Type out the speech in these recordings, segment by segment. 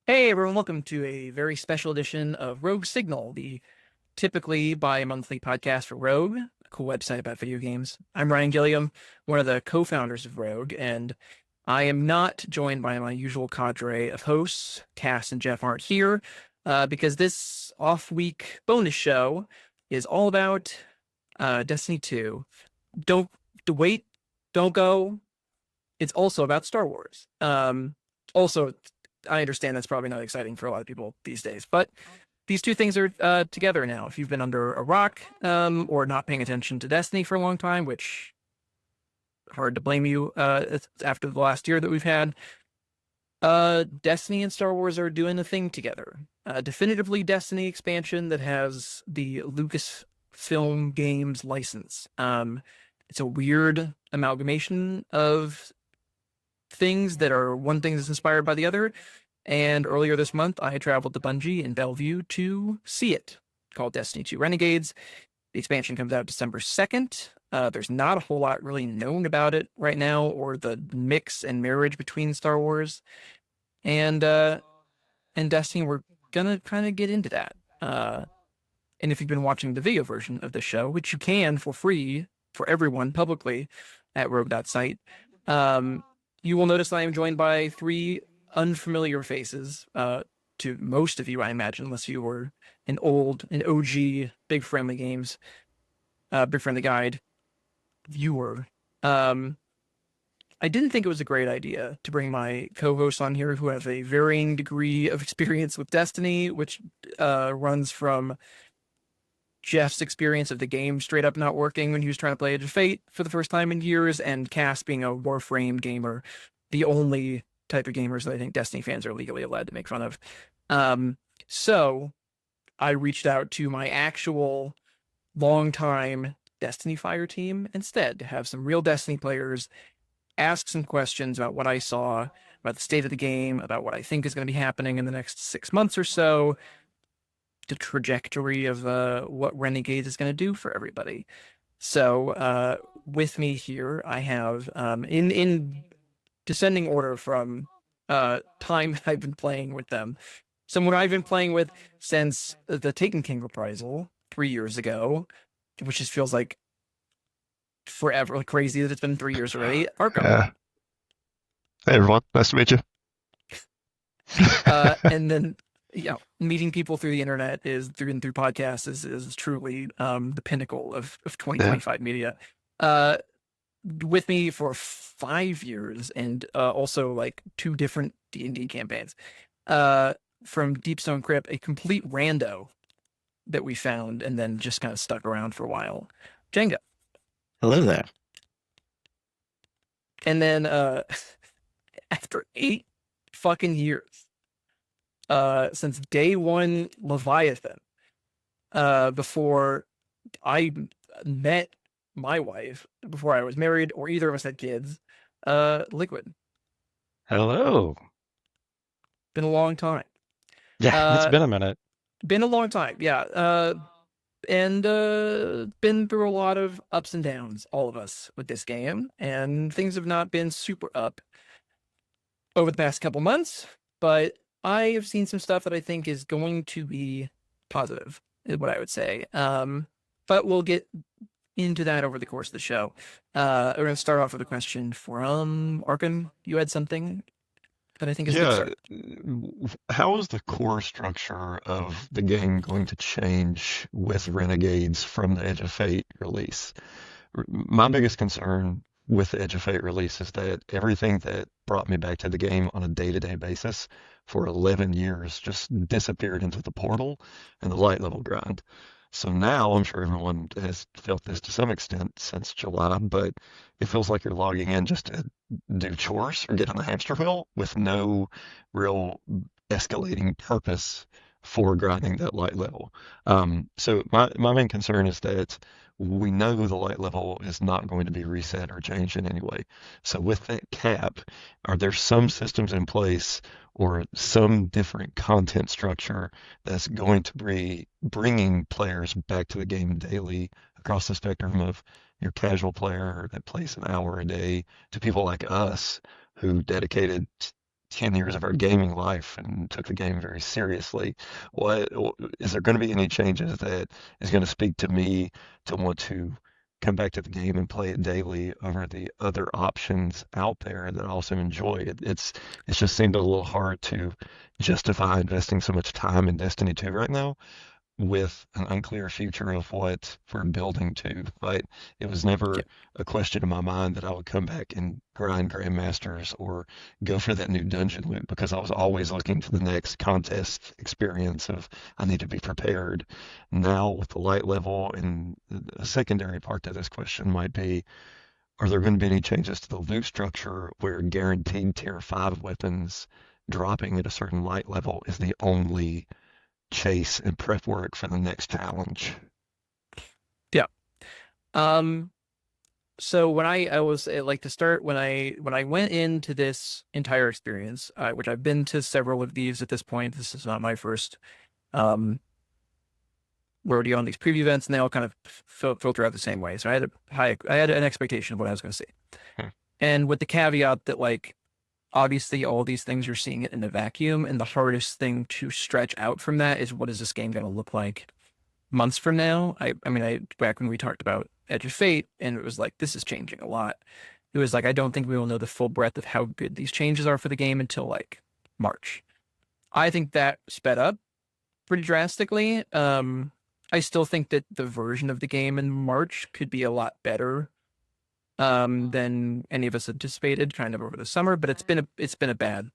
Hey everyone, welcome to a very special edition of Rogue Signal, the typically bi-monthly podcast for Rogue, a cool website about video games. I'm Ryan Gilliam, one of the co-founders of Rogue, and I am not joined by my usual cadre of hosts. Cass and Jeff aren't here because this off-week bonus show is all about Destiny 2. Don't wait, don't go. It's also about Star Wars. Also, I understand that's probably not exciting for a lot of people these days, but these two things are together now. If you've been under a rock or not paying attention to Destiny for a long time, which hard to blame you after the last year that we've had, Destiny and Star Wars are doing a thing together. Definitively Destiny expansion that has the Lucasfilm Games license. It's a weird amalgamation of things that are one thing that's inspired by the other. And earlier this month, I traveled to Bungie in Bellevue to see it, called Destiny 2 Renegades. The expansion comes out December 2nd. There's not a whole lot really known about it right now, or the mix and marriage between Star Wars and Destiny. We're gonna kind of get into that. And if you've been watching the video version of the show, which you can for free for everyone publicly at Rogue.site, you will notice that I am joined by three unfamiliar faces to most of you, I imagine, unless you were an OG Big Friendly Games, Big Friendly Guide viewer. I didn't think it was a great idea to bring my co-hosts on here who have a varying degree of experience with Destiny, which runs from Jeff's experience of the game straight up not working when he was trying to play Edge of Fate for the first time in years, and Cass being a Warframe gamer, the only type of gamers that I think Destiny fans are legally allowed to make fun of. So I reached out to my actual longtime Destiny Fireteam instead to have some real Destiny players ask some questions about what I saw, about the state of the game, about what I think is going to be happening in the next 6 months or so, the trajectory of what Renegades is going to do for everybody. So with me here, I have in descending order from time I've been playing with them, someone I've been playing with since the Taken King reprisal 3 years ago, which just feels like forever, like crazy that it's been 3 years already. Arkham. Yeah. Hey everyone, nice to meet you. And then meeting people through the internet through podcasts is truly the pinnacle of Yeah. 2025 media. Uh, with me for 5 years and also like two different D&D campaigns. From Deepstone Crypt, a complete rando that we found and then just kind of stuck around for a while. Jenga. Hello there. And then after 8 fucking years, since day one Leviathan, before I met my wife, before I was married, or either of us had kids, Liquid. Hello. Been a long time. Yeah, it's Uh, been a minute. been a long time, yeah. And been through a lot of ups and downs, all of us, with this game, and things have not been super up over the past couple months, but I have seen some stuff that I think is going to be positive, is what I would say. But we'll get into that over the course of the show. We're going to start off with a question from Arkin. You had something that I think is a good Yeah. start. How is the core structure of the game going to change with Renegades from the Edge of Fate release? My biggest concern with the Edge of Fate release is that everything that brought me back to the game on a day-to-day basis for 11 years just disappeared into the portal and the light level grind. So now I'm sure everyone has felt this to some extent since July, but it feels like you're logging in just to do chores or get on the hamster wheel with no real escalating purpose for grinding that light level. So my main concern is that we know the light level is not going to be reset or changed in any way. So with that cap, are there some systems in place or some different content structure that's going to be bringing players back to the game daily across the spectrum of your casual player that plays an hour a day to people like us who dedicated 10 years of our gaming life and took the game very seriously. What is there going to be any changes that is going to speak to me to want to come back to the game and play it daily over the other options out there that I also enjoy? It's just seemed a little hard to justify investing so much time in Destiny 2 right now with an unclear future of what we're building to. But it was Yeah. never a question in my mind that I would come back and grind Grandmasters or go for that new dungeon loop because I was always looking to the next contest experience of I need to be prepared. Now with the light level, and a secondary part to this question might be, are there going to be any changes to the loot structure where guaranteed tier 5 weapons dropping at a certain light level is the only chase and prep work for the next challenge? Yeah. So when I was like to start when I went into this entire experience, which I've been to several of these at this point. This is not my first um rodeo on these preview events, and they all kind of filter out the same way. So I had an expectation of what I was going to see, Hmm. and with the caveat that like obviously all these things you're seeing it in a vacuum, and the hardest thing to stretch out from that is what is this game going to look like months from now. I mean, back when we talked about Edge of Fate, and it was like this is changing a lot. It was like I don't think we will know the full breadth of how good these changes are for the game until like March. I think that sped up pretty drastically. I still think that the version of the game in March could be a lot better than any of us anticipated kind of over the summer, but it's been a bad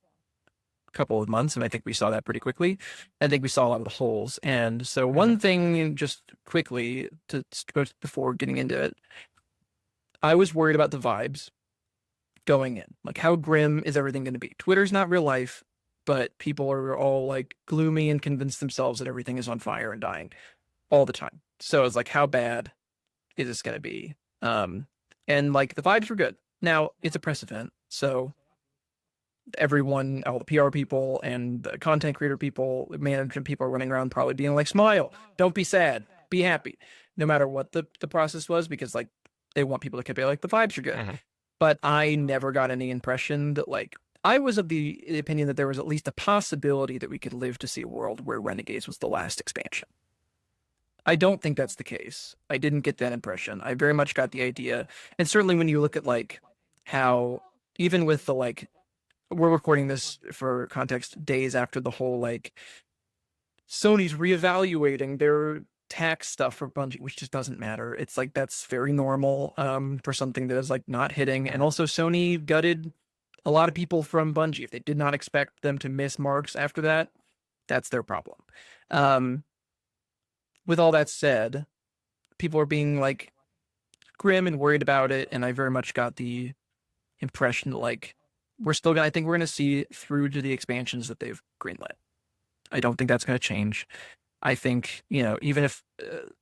couple of months, and I think we saw that pretty quickly. I think we saw a lot of the holes. And so one thing, just quickly to before getting into it, I was worried about the vibes going in. Like, how grim is everything going to be? Twitter's not real life, but people are all like gloomy and convinced themselves that everything is on fire and dying all the time. So it's like, how bad is this going to be? And like the vibes were good. Now it's a press event, so everyone, all the PR people and the content creator people, management people are running around probably being like, smile, don't be sad, be happy, no matter what the process was, because like they want people to be like, the vibes are good. Mhm. But I never got any impression that like, I was of the opinion that there was at least a possibility that we could live to see a world where Renegades was the last expansion. I don't think that's the case. I didn't get that impression. I very much got the idea. And certainly when you look at like how, even with the like, we're recording this for context days after the whole like Sony's reevaluating their tax stuff for Bungie, which just doesn't matter. It's like that's very normal for something that is like not hitting. And also Sony gutted a lot of people from Bungie. If they did not expect them to miss marks after that, that's their problem. Um, with all that said, people are being like grim and worried about it, and I very much got the impression that like I think we're gonna see through to the expansions that they've greenlit. I don't think that's gonna change. I think, you know, even if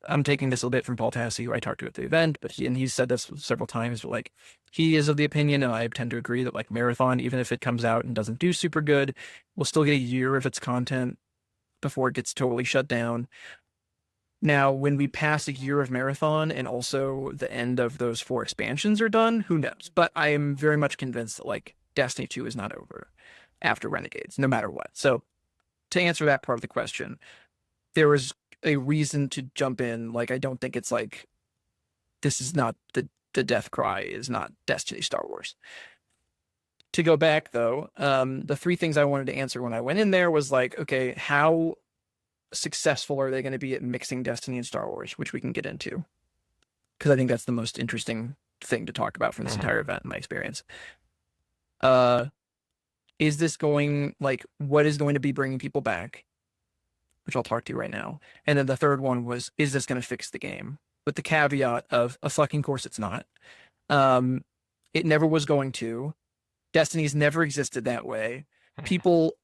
I'm taking this a little bit from Paul Tassi, who I talked to at the event, but he's said this several times, but like he is of the opinion, and I tend to agree, that like Marathon, even if it comes out and doesn't do super good, we'll still get a year of its content before it gets totally shut down. Now, when we pass a year of Marathon and also the end of those 4 expansions are done, who knows? But I am very much convinced that like Destiny 2 is not over after Renegades, no matter what. So to answer that part of the question, there was a reason to jump in. Like, I don't think it's like, this is not the death cry is not Destiny Star Wars. To go back though, the 3 things I wanted to answer when I went in there was like, okay, how successful are they going to be at mixing Destiny and Star Wars, which we can get into, because I think that's the most interesting thing to talk about from this entire event in my experience. Is this going, like, what is going to be bringing people back, which I'll talk to right now. And then the third one was, is this going to fix the game, with the caveat of a fucking course it's not. It never was going to. Destiny's never existed that way. People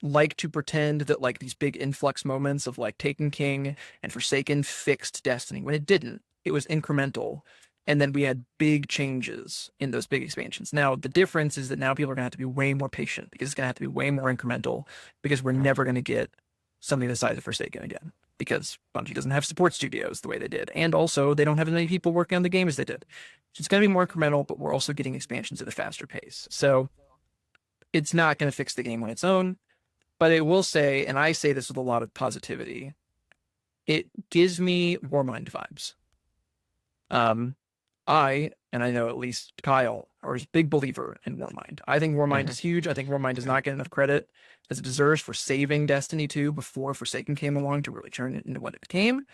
like to pretend that like these big influx moments of like Taken King and Forsaken fixed Destiny, when it didn't. It was incremental. And then we had big changes in those big expansions. Now, the difference is that now people are going to have to be way more patient, because it's going to have to be way more incremental, because we're never going to get something the size of Forsaken again, because Bungie doesn't have support studios the way they did. And also, they don't have as many people working on the game as they did. So it's going to be more incremental, but we're also getting expansions at a faster pace. So it's not going to fix the game on its own. But it will say, and I say this with a lot of positivity, it gives me Warmind vibes. And I know at least Kyle, are a big believer in Warmind. I think Warmind is huge. I think Warmind does not get enough credit as it deserves for saving Destiny 2 before Forsaken came along to really turn it into what it became.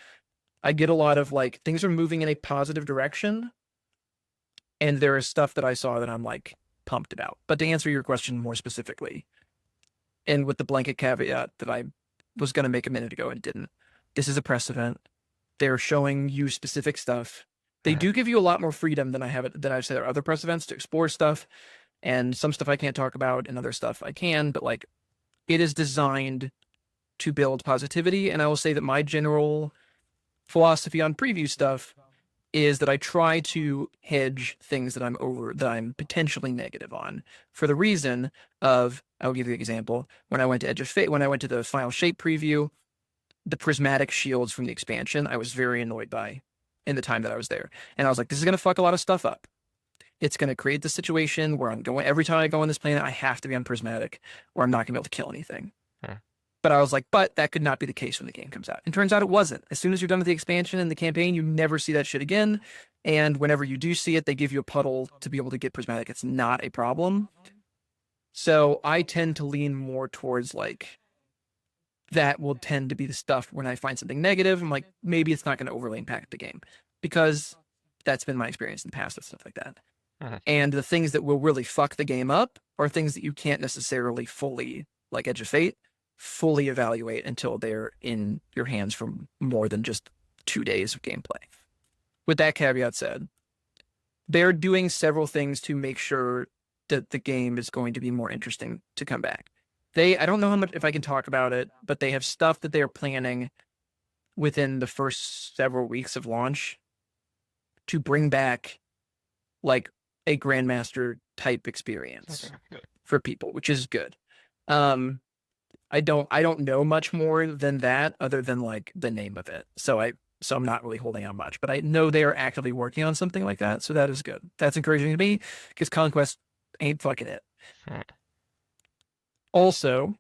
I get a lot of like things are moving in a positive direction, and there is stuff that I saw that I'm like pumped about. But to answer your question more specifically, and with the blanket caveat that I was going to make a minute ago and didn't, this is a press event. They're showing you specific stuff. They do give you a lot more freedom than I've said at other press events to explore stuff, and some stuff I can't talk about, and other stuff I can. But like, it is designed to build positivity, and I will say that my general philosophy on preview stuff is that I try to hedge things that I'm potentially negative on, for the reason of, I'll give you an example. When I went to Edge of Fate, when I went to the Final Shape preview, the prismatic shields from the expansion, I was very annoyed by in the time that I was there. And I was like, this is going to fuck a lot of stuff up. It's going to create the situation where every time I go on this planet, I have to be on prismatic, or I'm not going to be able to kill anything. But I was like, but that could not be the case when the game comes out. And turns out it wasn't. As soon as you're done with the expansion and the campaign, you never see that shit again. And whenever you do see it, they give you a puddle to be able to get prismatic. It's not a problem. So I tend to lean more towards like, that will tend to be the stuff when I find something negative. I'm like, maybe it's not going to overly impact the game, because that's been my experience in the past with stuff like that. And the things that will really fuck the game up are things that you can't necessarily fully, like Edge of Fate, fully evaluate until they're in your hands for more than just 2 days of gameplay. With that caveat said, they're doing several things to make sure that the game is going to be more interesting to come back. I don't know how much, if I can talk about it, but they have stuff that they are planning within the first several weeks of launch to bring back like a Grandmaster type experience for people, which is good. I don't know much more than that, other than like the name of it. So I'm not really holding out much, but I know they are actively working on something like that. So that is good. That's encouraging to me, because Conquest ain't fucking it. Also,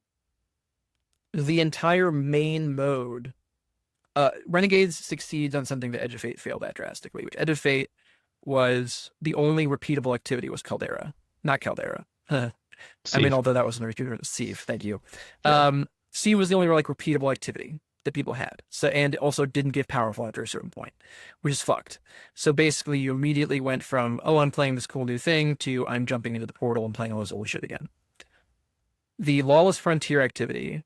the entire main mode, Renegades succeeds on something that Edge of Fate failed at drastically, which Edge of Fate was the only repeatable activity was Caldera, not Caldera. I mean, although that wasn't a repeater, Sieve, thank you. Yeah. Sieve was the only like repeatable activity that people had. So, and also didn't get powerful after a certain point, which is fucked. So basically you immediately went from, oh, I'm playing this cool new thing, to I'm jumping into the portal and playing all this old shit again. The Lawless Frontier activity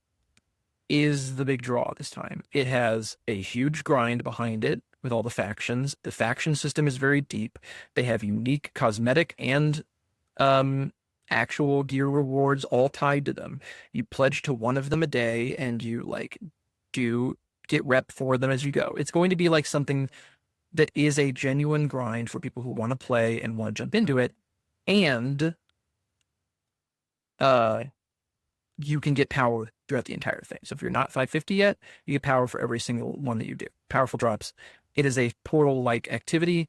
is the big draw this time. It has a huge grind behind it with all the factions. The faction system is very deep. They have unique cosmetic and actual gear rewards all tied to them. You pledge to one of them a day, and you like do get rep for them as you go. It's going to be like something that is a genuine grind for people who want to play and want to jump into it. And you can get power throughout the entire thing. So if you're not 550 yet, you get power for every single one that you do. Powerful drops. It is a portal-like activity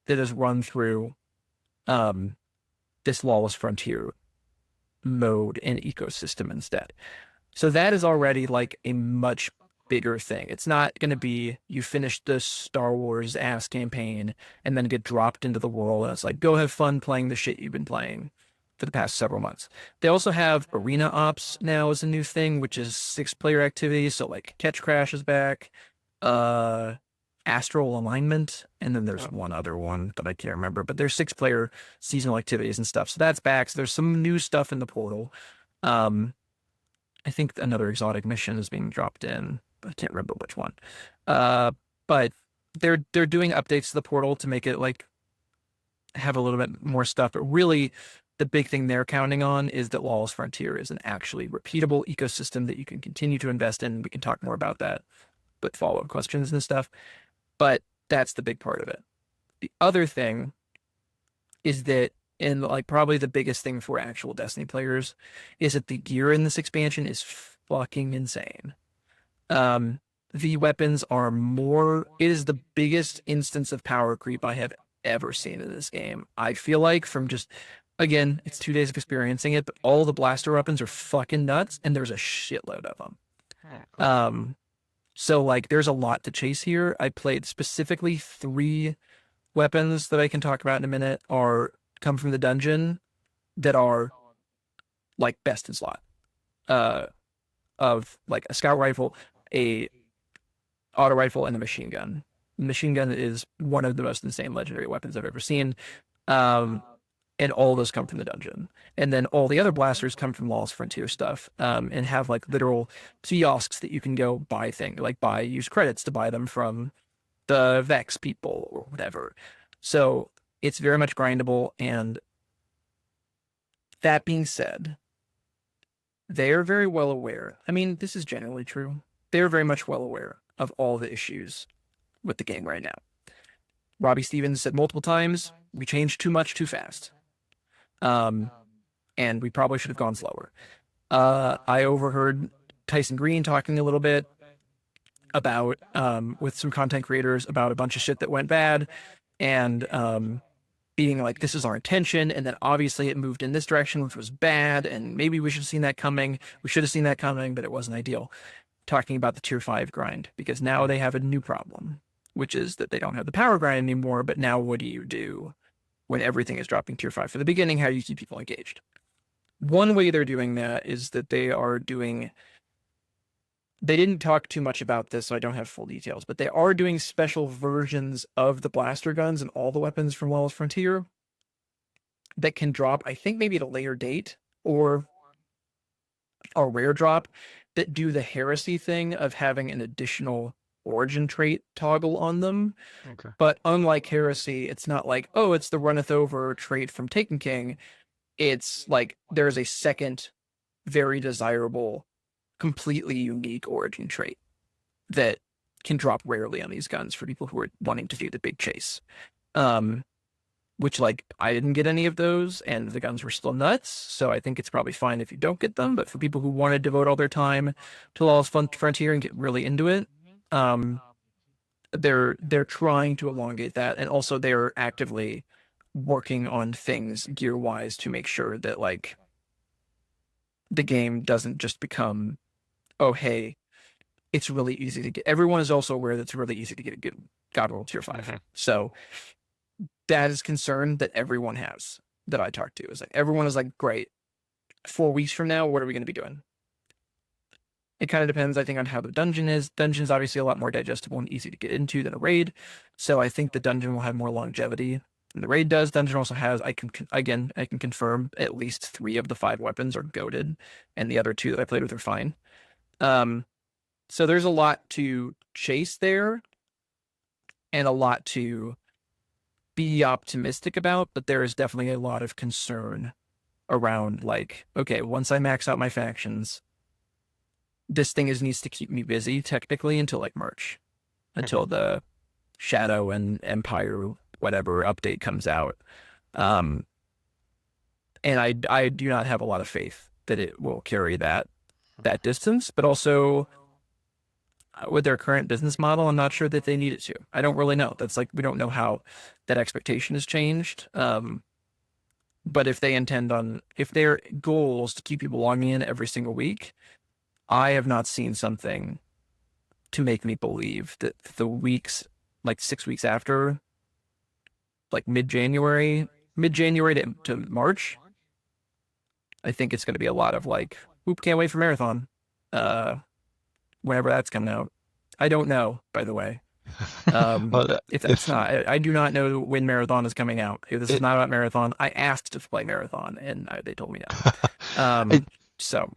that is run through this Lawless Frontier mode and ecosystem instead. So that is already like a much bigger thing. It's not going to be you finish the Star Wars ass campaign and then get dropped into the world and it's like, go have fun playing the shit you've been playing for the past several months. They also have Arena Ops now as a new thing, which is 6-player activities. So like Catch Crash is back, Astral Alignment, and then there's one other one that I can't remember, but there's 6-player seasonal activities and stuff. So that's back. So there's some new stuff in the portal. I think another exotic mission is being dropped in, but I can't remember which one. But they're doing updates to the portal to make it like have a little bit more stuff. But really, the big thing they're counting on is that Lawless Frontier is an actually repeatable ecosystem that you can continue to invest in. We can talk more about that, but follow-up questions and stuff. But that's the big part of it. The other thing is that, and like probably the biggest thing for actual Destiny players, is that the gear in this expansion is fucking insane. The weapons are more, it is the biggest instance of power creep I have ever seen in this game. I feel like from just Again, it's 2 days of experiencing it, but all the blaster weapons are fucking nuts, and there's a shitload of them. So like, there's a lot to chase here. I played specifically 3 weapons that I can talk about in a minute are come from the dungeon that are like best in slot. Uh, of like a scout rifle, a auto rifle, and a machine gun. The machine gun is one of the most insane legendary weapons I've ever seen. Um, and all those come from the dungeon. And then all the other blasters come from Lawless Frontier stuff, and have like literal kiosks that you can go buy things, like use credits to buy them from the Vex people or whatever. So it's very much grindable. And that being said, they are very well aware. I mean, this is generally true. They're very much well aware of all the issues with the game right now. Robbie Stevens said multiple times, we changed too much too fast. And we probably should have gone slower. I overheard Tyson Green talking a little bit about, with some content creators about a bunch of shit that went bad, and being like, this is our intention, and then obviously it moved in this direction, which was bad, and maybe we should have seen that coming. We should have seen that coming, but it wasn't ideal. Talking about the tier 5 grind, because now they have a new problem, which is that they don't have the power grind anymore, but now what do you do when everything is dropping tier 5 for the beginning? How do you keep people engaged? One way they're doing that is that they didn't talk too much about this, so I don't have full details, but they are doing special versions of the blaster guns and all the weapons from Lawless Frontier that can drop, I think maybe at a later date, or a rare drop, that do the heresy thing of having an additional origin trait toggle on them. Okay. But unlike heresy, it's not like, oh, it's the runneth over trait from Taken King. It's like there's a second, very desirable, completely unique origin trait that can drop rarely on these guns for people who are wanting to do the big chase. Which, like, I didn't get any of those, and the guns were still nuts, so I think it's probably fine if you don't get them, but for people who want to devote all their time to Lawless Frontier and get really into it, they're trying to elongate that, and also they're actively working on things gear-wise to make sure that, like, the game doesn't just become, oh, hey, it's really easy to get. Everyone is also aware that it's really easy to get a good God Roll tier 5. Mhm. So that is concern that everyone has that I talked to. Is like, everyone is like, great, 4 weeks from now, what are we going to be doing? It kind of depends, I think, on how the dungeon is. Dungeon's obviously a lot more digestible and easy to get into than a raid. So I think the dungeon will have more longevity than the raid does. Dungeon also has, I can confirm at least 3 of the 5 weapons are goated, and the other 2 that I played with are fine. So there's a lot to chase there, and a lot to be optimistic about, but there is definitely a lot of concern around, like, okay, once I max out my factions, this thing needs to keep me busy technically until like March, until the Shadow and Empire whatever update comes out. And I do not have a lot of faith that it will carry that distance, but also with their current business model, I'm not sure that they need it to. I don't really know. That's like, we don't know how that expectation has changed. But if their goal is to keep people logging in every single week, I have not seen something to make me believe that the weeks, like 6 weeks after, like mid-January to March, I think it's going to be a lot of like, oop, can't wait for Marathon. Whenever that's coming out. I don't know, by the way. If that's not, I do not know when Marathon is coming out. If this is not about Marathon, I asked to play Marathon, and they told me no. So,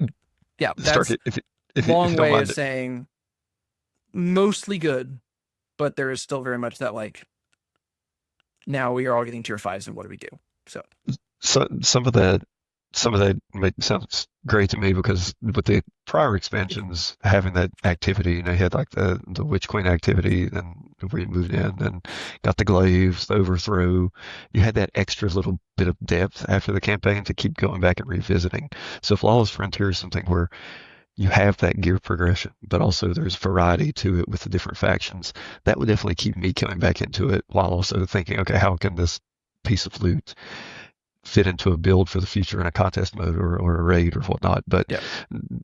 yeah, that's a long way of saying mostly good, but there is still very much that, like, now we are all getting tier 5s, and what do we do? So some of that sounds great to me, because with the prior expansions having that activity, you had like the Witch Queen activity, then where you moved in, then got the glaives, the overthrow. You had that extra little bit of depth after the campaign to keep going back and revisiting. So Flawless Frontier is something where you have that gear progression, but also there's variety to it with the different factions. That would definitely keep me coming back into it, while also thinking, okay, how can this piece of loot fit into a build for the future in a contest mode or a raid or whatnot. But Yeah.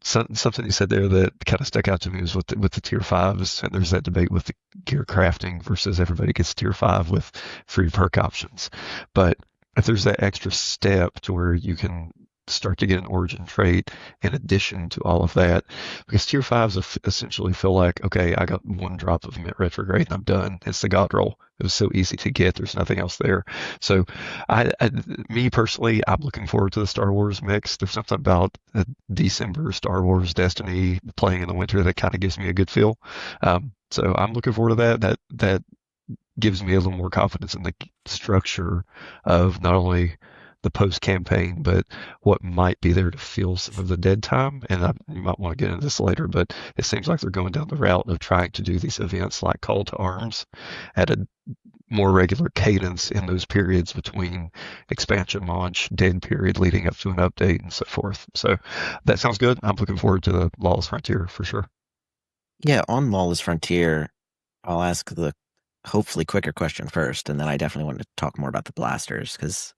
something you said there that kind of stuck out to me was with the tier fives, and there's that debate with the gear crafting versus everybody gets tier five with free perk options. But if there's that extra step to where you can start to get an origin trait in addition to all of that, because tier fives essentially feel like, okay, I got one drop of mint retrograde and I'm done. It's the god roll. It was so easy to get. There's nothing else there. So me personally, I'm looking forward to the Star Wars mix. There's something about a December Star Wars Destiny playing in the winter that kind of gives me a good feel. So I'm looking forward to that. That gives me a little more confidence in the structure of not only the post campaign, but what might be there to fill some of the dead time. And you might want to get into this later, but it seems like they're going down the route of trying to do these events like Call to Arms at a more regular cadence in those periods between expansion launch, dead period leading up to an update, and so forth. So that sounds good. I'm looking forward to the Lawless Frontier for sure. Yeah, on Lawless Frontier, I'll ask the hopefully quicker question first, and then I definitely want to talk more about the blasters because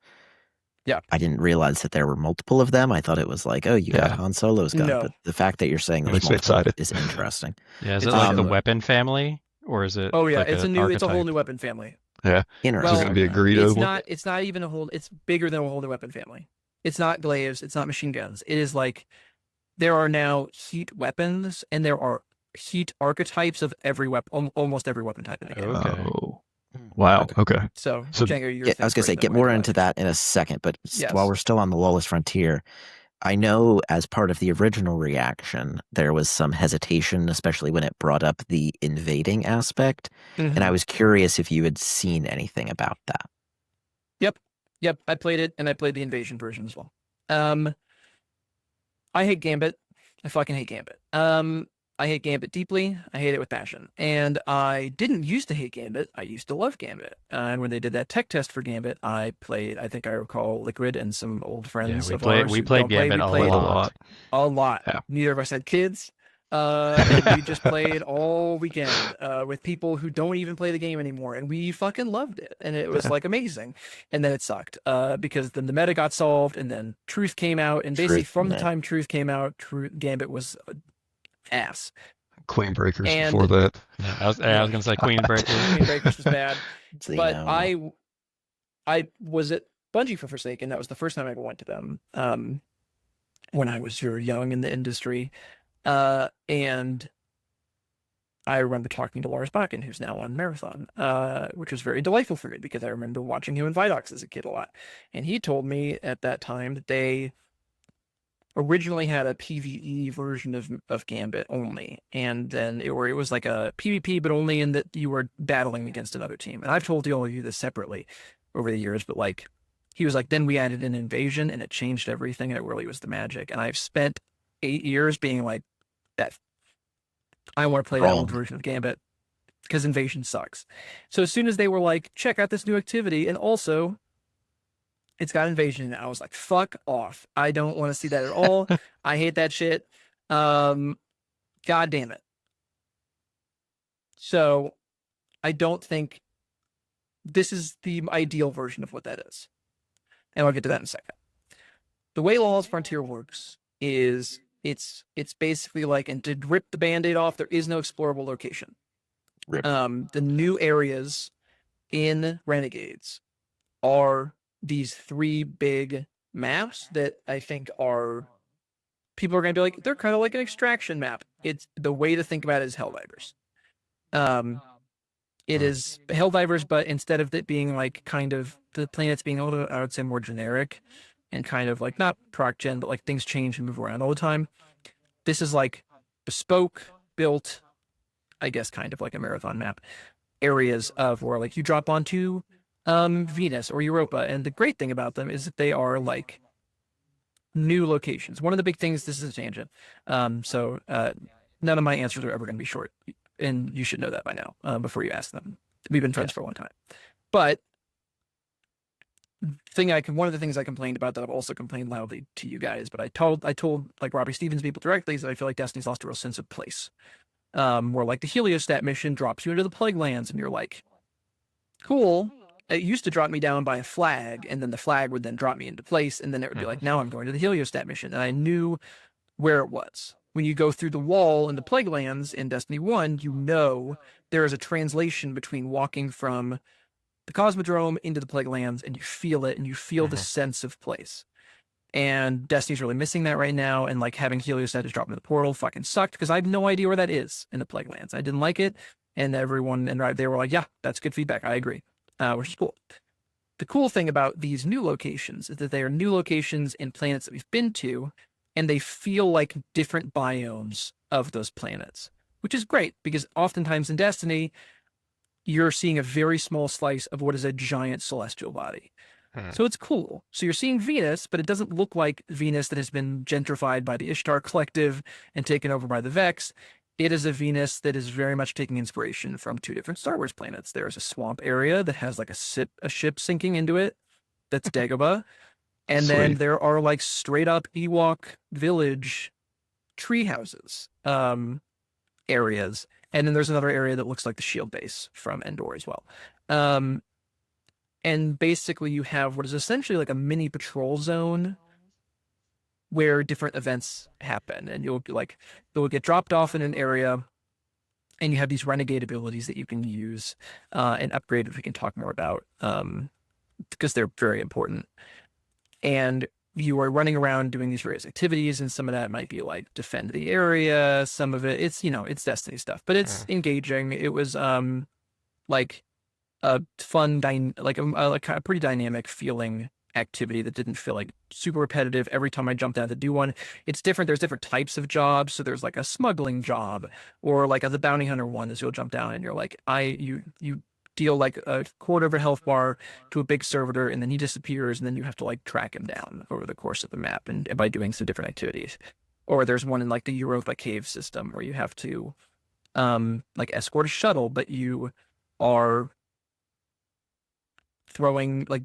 Yeah. I didn't realize that there were multiple of them. I thought it was like, oh, you got Han Solo's gun, No. but the fact that you're saying there's Makes me multiple excited. is interesting. Yeah, is It's it like the similar. weapon family, or is it? Oh yeah, like it's a whole archetype? new weapon family. Yeah. Is it Interesting. going to be a Yeah. Greedo? It's not even a whole. It's bigger than a whole new weapon family. It's not glaives. It's not machine guns. It is like there are now heat weapons, and there are heat archetypes of every weapon, almost every weapon type in the game. Okay. Oh, wow. Okay. So, So- Django, you're Yeah, I was going to say, get more into that in a second, but Yes. while we're still on the Lawless Frontier, I know as part of the original reaction, there was some hesitation, especially when it brought up the invading aspect. Mhm. And I was curious if you had seen anything about that. Yep, I played it, and I played the invasion version as well. I hate Gambit. I fucking hate Gambit. I hate Gambit deeply. I hate it with passion. And I didn't used to hate Gambit. I used to love Gambit. And when they did that tech test for Gambit, I think I recall Liquid and some old friends Yeah, of ours we who played don't play, Gambit we a played lot. a lot. Yeah. Neither of us had kids. And we just played all weekend with people who don't even play the game anymore, and we fucking loved it, and it was like amazing. And then it sucked because then the meta got solved, and then Truth came out, and basically from the time Truth came out, Gambit was ass. Queen Breakers And- before that. Yeah, I was going to say Queen Breakers. Queen Breakers was bad, So, you but know, I was at Bungie for Forsaken. That was the first time I ever went to them. When I was very young in the industry. And I remember talking to Lars Bakken, who's now on Marathon, which was very delightful for me because I remember watching him in Vidox as a kid a lot. And he told me at that time that they originally had a PvE version of Gambit only. And then it was like a PvP, but only in that you were battling against another team. And I've told all of you this separately over the years, but like, he was like, then we added an invasion and it changed everything. And it really was the magic. And I've spent 8 years being like, that I want to play that old version of Gambit because invasion sucks. So as soon as they were like, check out this new activity, and also it's got invasion, and I was like, fuck off. I don't want to see that at all. I hate that shit. God damn it. So I don't think this is the ideal version of what that is. And I'll get to that in a second. The way Lawless Frontier works is it's basically like, and to rip the Band-Aid off, there is no explorable location. Rip. The new areas in Renegades are these 3 big maps that I think are, people are going to be like, they're kind of like an extraction map. It's the way to think about it is Helldivers. It is Helldivers, but instead of it being like kind of the planets being a little, I would say, more generic and kind of like not proc gen, but like things change and move around all the time. This is like bespoke, built, I guess, kind of like a Marathon map, areas of where like you drop onto Venus or Europa. And the great thing about them is that they are like new locations. One of the big things, this is a tangent. So none of my answers are ever going to be short. And you should know that by now, before you ask them. We've been friends for a long time. But one of the things I complained about that I've also complained loudly to you guys, but I told like Robbie Stevens people directly, is that I feel like Destiny's lost a real sense of place. Where like the Heliostat mission drops you into the Plague Lands, and you're like, cool, it used to drop me down by a flag, and then the flag would then drop me into place, and then it would be like, now I'm going to the heliostat mission, and I knew where it was. When you go through the wall in the Plague Lands in Destiny 1, you know there is a translation between walking from the Cosmodrome into the Plague Lands, and you feel it, and you feel the sense of place. And Destiny's really missing that right now, and like having heliostat just drop into the portal fucking sucked, because I have no idea where that is in the Plague Lands. I didn't like it, and everyone and they were like, yeah, that's good feedback. I agree, which is cool. The cool thing about these new locations is that they are new locations in planets that we've been to, and they feel like different biomes of those planets, which is great because oftentimes in Destiny, you're seeing a very small slice of what is a giant celestial body. So it's cool. So you're seeing Venus, but it doesn't look like Venus that has been gentrified by the Ishtar Collective and taken over by the Vex. It is a Venus that is very much taking inspiration from 2 different Star Wars planets. There's a swamp area that has like a ship sinking into it. That's Dagobah. And then Sweet. there are like straight up Ewok village tree houses areas. And then there's another area that looks like the shield base from Endor as well. And basically you have what is essentially like a mini patrol zone where different events happen, and they'll get dropped off in an area, and you have these renegade abilities that you can use and upgrade, which we can talk more about because they're very important. And you are running around doing these various activities, and some of that might be like defend the area. Some of it, it's it's Destiny stuff, but it's engaging. It was like a fun, like a pretty dynamic feeling activity that didn't feel like super repetitive every time I jumped out to do one. It's different. There's different types of jobs. So there's like a smuggling job, or like the bounty hunter one is you'll jump down and you're like, you deal like a quarter of a health bar to a big servitor, and then he disappears, and then you have to like track him down over the course of the map and by doing some different activities. Or there's one in like the Europa cave system where you have to like escort a shuttle, but you are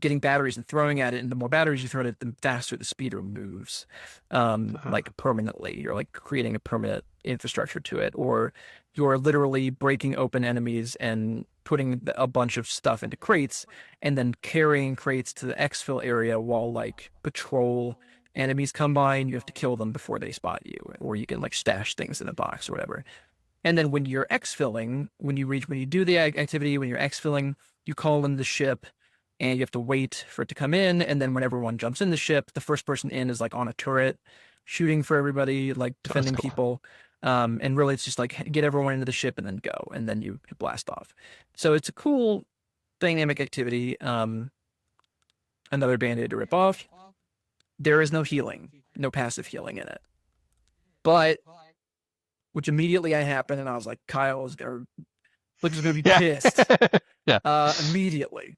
getting batteries and throwing at it, and the more batteries you throw at it, the faster the speeder moves, like permanently. You're like creating a permanent infrastructure to it, or you're literally breaking open enemies and putting a bunch of stuff into crates, and then carrying crates to the exfil area while like patrol enemies come by, and you have to kill them before they spot you, or you can like stash things in a box or whatever. And then when you're exfilling, when you do the activity, when you're exfilling, you call in the ship, and you have to wait for it to come in. And then when everyone jumps in the ship, the first person in is like on a turret, shooting for everybody, like defending people. And really it's just like get everyone into the ship and then go, and then you blast off. So it's a cool dynamic activity. Another Band-Aid to rip off. There is no healing, no passive healing in it. But, which immediately happened, and I was like, Kyle is going to be pissed. Immediately.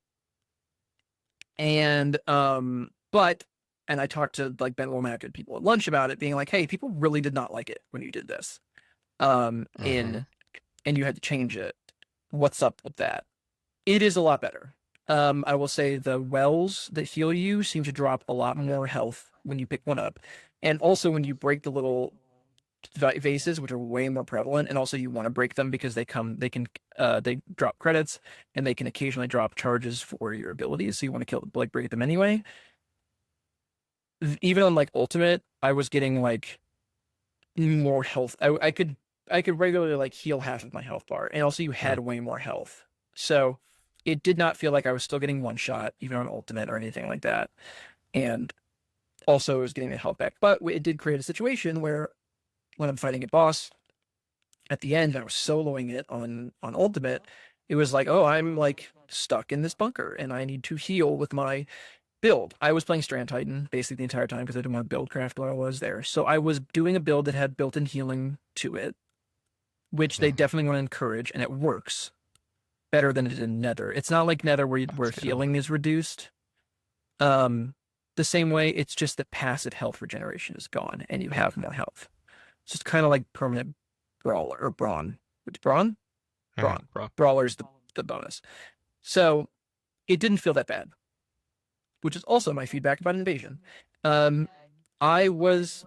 And and I talked to like Ben Womack and people at lunch about it, being like, hey, people really did not like it when you did this. And you had to change it. What's up with that? It is a lot better. I will say the wells that heal you seem to drop a lot more health when you pick one up. And also when you break the little vases, which are way more prevalent, and also you want to break them because they drop credits, and they can occasionally drop charges for your abilities, so you want to break them anyway. Even on like ultimate, I was getting like more health. I could regularly like heal half of my health bar, and also you had way more health, so it did not feel like I was still getting one shot even on ultimate or anything like that. And also I was getting the health back, but it did create a situation where when I'm fighting a boss at the end, I was soloing it on ultimate. It was like, oh, I'm like stuck in this bunker and I need to heal with my build. I was playing Strand Titan basically the entire time because I didn't want to build craft while I was there. So I was doing a build that had built-in healing to it, which they definitely want to encourage, and it works better than it did in Nether. It's not like Nether where healing is reduced. The same way, it's just that passive health regeneration is gone and you have more health. It's just kind of like permanent brawler or brawn. Which brawn? Brawn. Brawler's the bonus. So it didn't feel that bad, which is also my feedback about Invasion. I was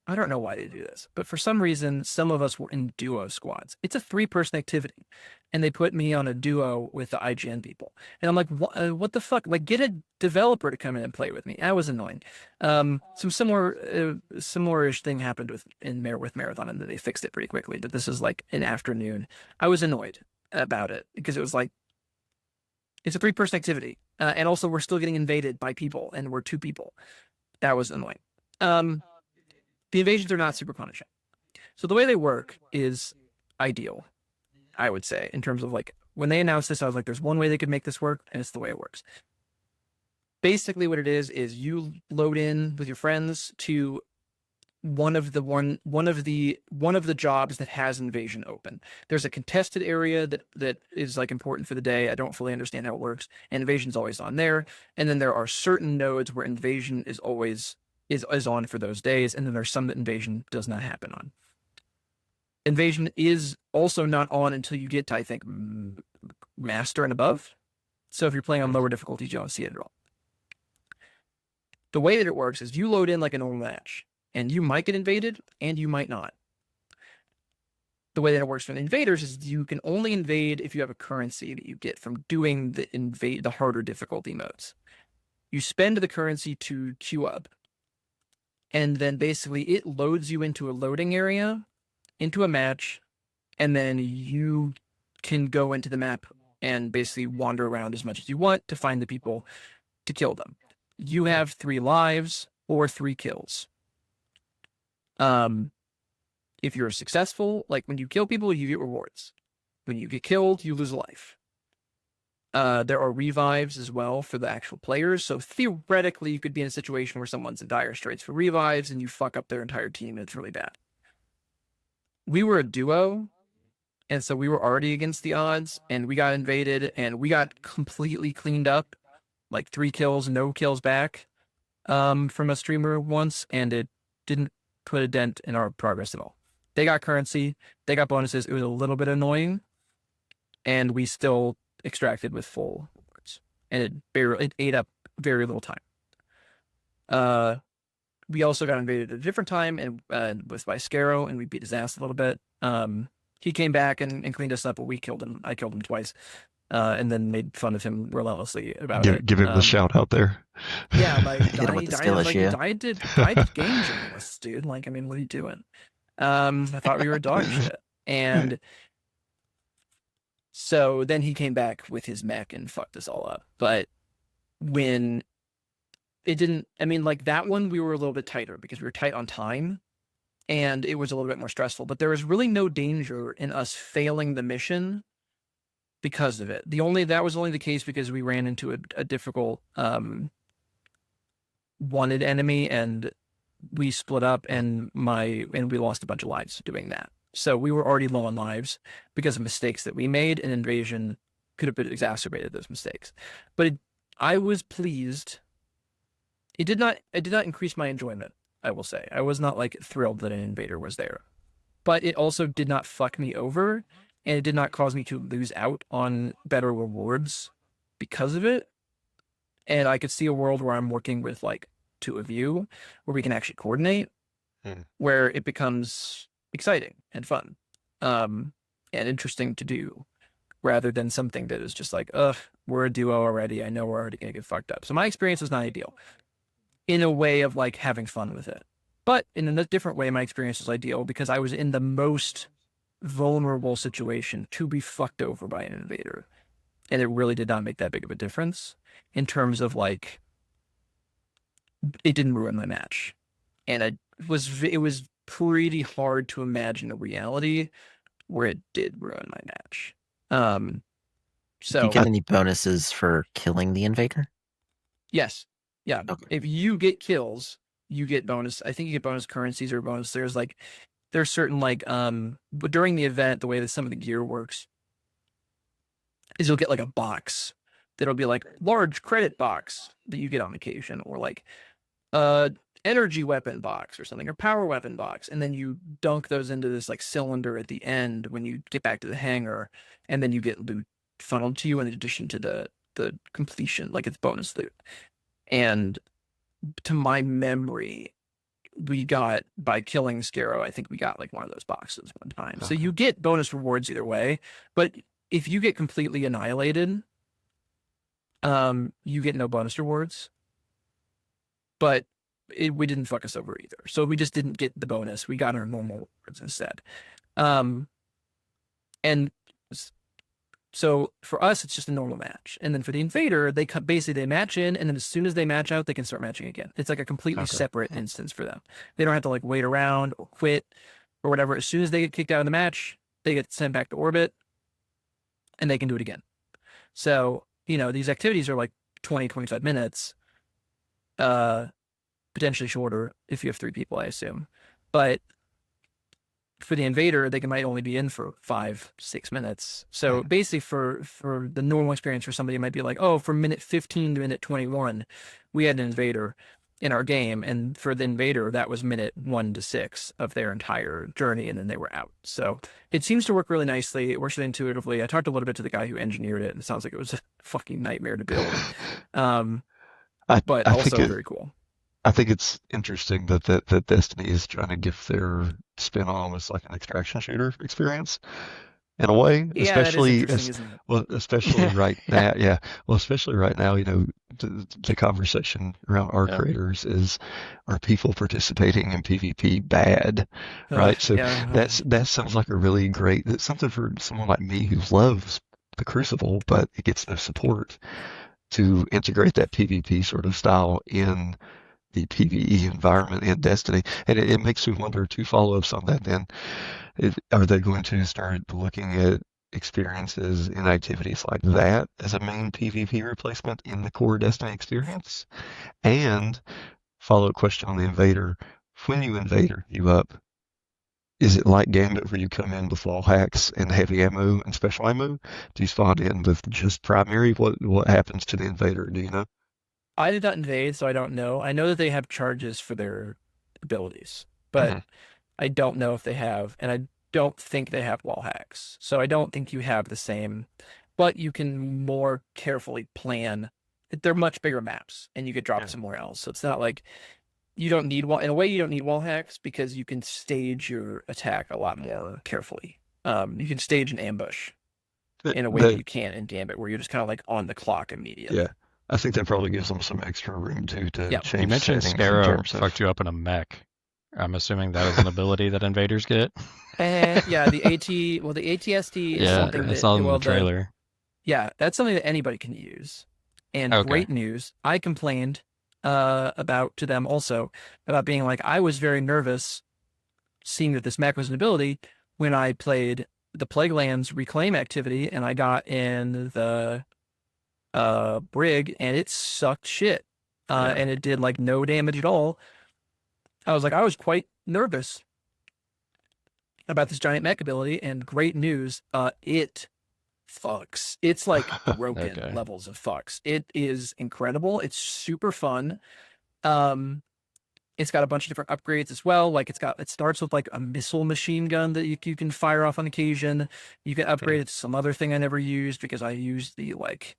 I don't know why they do this, but for some reason, some of us were in duo squads. It's a 3-person activity, and they put me on a duo with the IGN people. And I'm like, what the fuck? Like, get a developer to come in and play with me. That was annoying. Some similar-ish thing happened with Marathon, and then they fixed it pretty quickly. But this is like an afternoon. I was annoyed about it because it was like, it's a 3-person activity, and also we're still getting invaded by people, and we're 2 people. That was annoying. The invasions are not super punishing. So the way they work is ideal, I would say, in terms of like, when they announced this, I was like, there's one way they could make this work, and it's the way it works. Basically what it is you load in with your friends to one of the jobs that has invasion open. There's a contested area that is like important for the day. I don't fully understand how it works, and invasion's always on there. And then there are certain nodes where invasion is always is on for those days, and then there's some that invasion does not happen on. Invasion is also not on until you get to, I think, master and above. So if you're playing on lower difficulties, you don't see it at all. The way that it works is you load in like a normal match, and you might get invaded, and you might not. The way that it works for the invaders is you can only invade if you have a currency that you get from doing the harder difficulty modes. You spend the currency to queue up, and then basically it loads you into a loading area, into a match, and then you can go into the map and basically wander around as much as you want to find the people to kill them. You have 3 lives or 3 kills. If you're successful, like when you kill people, you get rewards. When you get killed, you lose a life. There are revives as well for the actual players. So theoretically, you could be in a situation where someone's in dire straits for revives and you fuck up their entire team and it's really bad. We were a duo, and so we were already against the odds, and we got invaded, and we got completely cleaned up, like 3 kills, no kills back, from a streamer once, and it didn't put a dent in our progress at all. They got currency, they got bonuses. It was a little bit annoying, and we still extracted with full rewards, and it ate up very little time. We also got invaded at a different time, and was by Scarrow, and we beat his ass a little bit. He came back and cleaned us up, but we killed him. I killed him twice, and then made fun of him relentlessly about it. Give him the shout out there. Yeah, like Hit him with the skill issue. died to game journalists, dude. Like, I mean, what are you doing? I thought we were dog shit, and so then he came back with his mech and fucked us all up. But when it didn't, I mean, like that one, we were a little bit tighter because we were tight on time, and it was a little bit more stressful. But there was really no danger in us failing the mission because of it. That was only the case because we ran into a difficult wanted enemy, and we split up, and we lost a bunch of lives doing that. So we were already low on lives because of mistakes that we made, and invasion could have exacerbated those mistakes. But I was pleased. It did not increase my enjoyment, I will say. I was not like thrilled that an invader was there. But it also did not fuck me over, and it did not cause me to lose out on better rewards because of it. And I could see a world where I'm working with like 2 of you, where we can actually coordinate, where it becomes exciting and fun, and interesting to do, rather than something that is just like, we're a duo already. I know we're already gonna get fucked up. So my experience was not ideal in a way of like having fun with it. But in a different way, my experience was ideal because I was in the most vulnerable situation to be fucked over by an invader. And it really did not make that big of a difference in terms of like, it didn't ruin my match. And it was pretty hard to imagine a reality where it did ruin my match. So do you get any bonuses for killing the invader? Yes. Yeah. Okay. If you get kills, you get bonus. I think you get bonus currencies or bonus. There's certain like, but during the event, the way that some of the gear works is you'll get like a box that'll be like large credit box that you get on occasion, or like energy weapon box or something, or power weapon box, and then you dunk those into this like cylinder at the end when you get back to the hangar, and then you get loot funneled to you in addition to the completion, like it's bonus loot. And to my memory, we got by killing Scarrow. I think we got like one of those boxes one time. So Okay. you get bonus rewards either way, but if you get completely annihilated, you get no bonus rewards. But we didn't fuck us over either. So we just didn't get the bonus. We got our normal rewards instead. And so for us, it's just a normal match. And then for the Invader, basically they match in, and then as soon as they match out, they can start matching again. It's like a completely Okay. separate instance for them. They don't have to like wait around or quit or whatever. As soon as they get kicked out of the match, they get sent back to orbit, and they can do it again. So, these activities are like 20, 25 minutes, potentially shorter if you have 3 people, I assume. But for the Invader, they might only be in for 5, 6 minutes. So basically for the normal experience for somebody, it might be like, oh, from minute 15 to minute 21, we had an Invader in our game. And for the Invader, that was minute 1 to 6 of their entire journey, and then they were out. So it seems to work really nicely. It works really intuitively. I talked a little bit to the guy who engineered it, and it sounds like it was a fucking nightmare to build. But I also think very cool. I think it's interesting that Destiny is trying to give their spin on almost like an extraction shooter experience in a way, Yeah, that is especially interesting, isn't it? well, especially right now. Yeah, well, especially right now, the conversation around our Yeah. creators is, are people participating in PvP bad, right? So Yeah. that sounds like a really great, that's something for someone like me who loves the Crucible, but it gets no support, to integrate that PvP sort of style in the PvE environment in Destiny. And it makes me wonder, 2 follow-ups on that then. Are they going to start looking at experiences and activities like that as a main PvP replacement in the core Destiny experience? And follow-up question on the Invader. When you Invader you up, is it like Gambit where you come in with wall hacks and heavy ammo and special ammo? Do you spawn in with just primary? What happens to the Invader? Do you know? I did not invade, so I don't know. I know that they have charges for their abilities, but Mhm. I don't know if they have, and I don't think they have wall hacks. So I don't think you have the same, but you can more carefully plan. They're much bigger maps, and you could drop Yeah. somewhere else. So it's not like you don't need wall. In a way, you don't need wall hacks because you can stage your attack a lot more carefully. You can stage an ambush in a way that you can't in Gambit, where you're just kind of like on the clock immediately. Yeah, I think that probably gives them some extra room to Yeah. change You mentioned settings in Scarrow terms of. fucked you up in a mech. I'm assuming that is an ability that invaders get. Yeah, the ATST is Yeah, something I that, saw it in well, the trailer. yeah, that's something that anybody can use. And Okay. great news, I complained about to them also about being like, I was very nervous seeing that this mech was an ability when I played the Plaguelands Reclaim activity and I got in the Brig and it sucked shit. Yeah. And it did like no damage at all. I was quite nervous about this giant mech ability, and great news, it fucks. It's like broken Okay. levels of fucks. It is incredible. It's super fun. It's got a bunch of different upgrades as well. Like it starts with like a missile machine gun that you can fire off on occasion. You can upgrade it to some other thing I never used because I used the like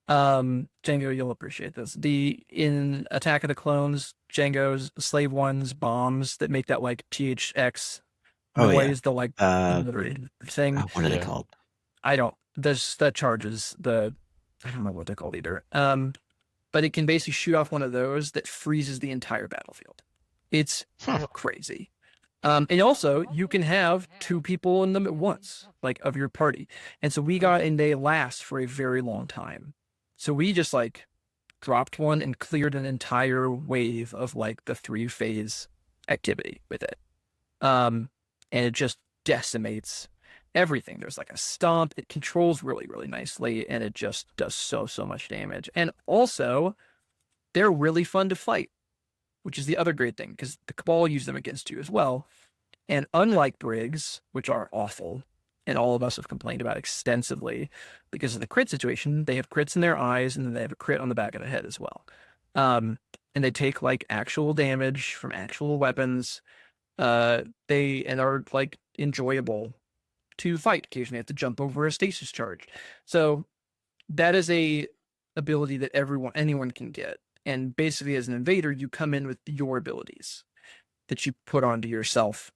Django, you'll appreciate this. In Attack of the Clones, Django's Slave One's bombs that make that like THX Oh, yeah. noise, the like thing. What are they Yeah. called? That charges the, I don't know what they're called either. But it can basically shoot off one of those that freezes the entire battlefield. It's crazy. And also you can have 2 people in them at once, like of your party. And so we got, and they last for a very long time. So we just like dropped one and cleared an entire wave of like the 3-phase activity with it. And it just decimates everything. There's like a stomp. It controls really, really nicely, and it just does so much damage. And also, they're really fun to fight, which is the other great thing, because the Cabal use them against you as well. And unlike Brigs, which are awful, and all of us have complained about extensively because of the crit situation, they have crits in their eyes, and then they have a crit on the back of the head as well. And they take like actual damage from actual weapons. They are like enjoyable to fight. Occasionally, have to jump over a stasis charge. So that is a ability that anyone can get. And basically, as an invader, you come in with your abilities that you put onto yourself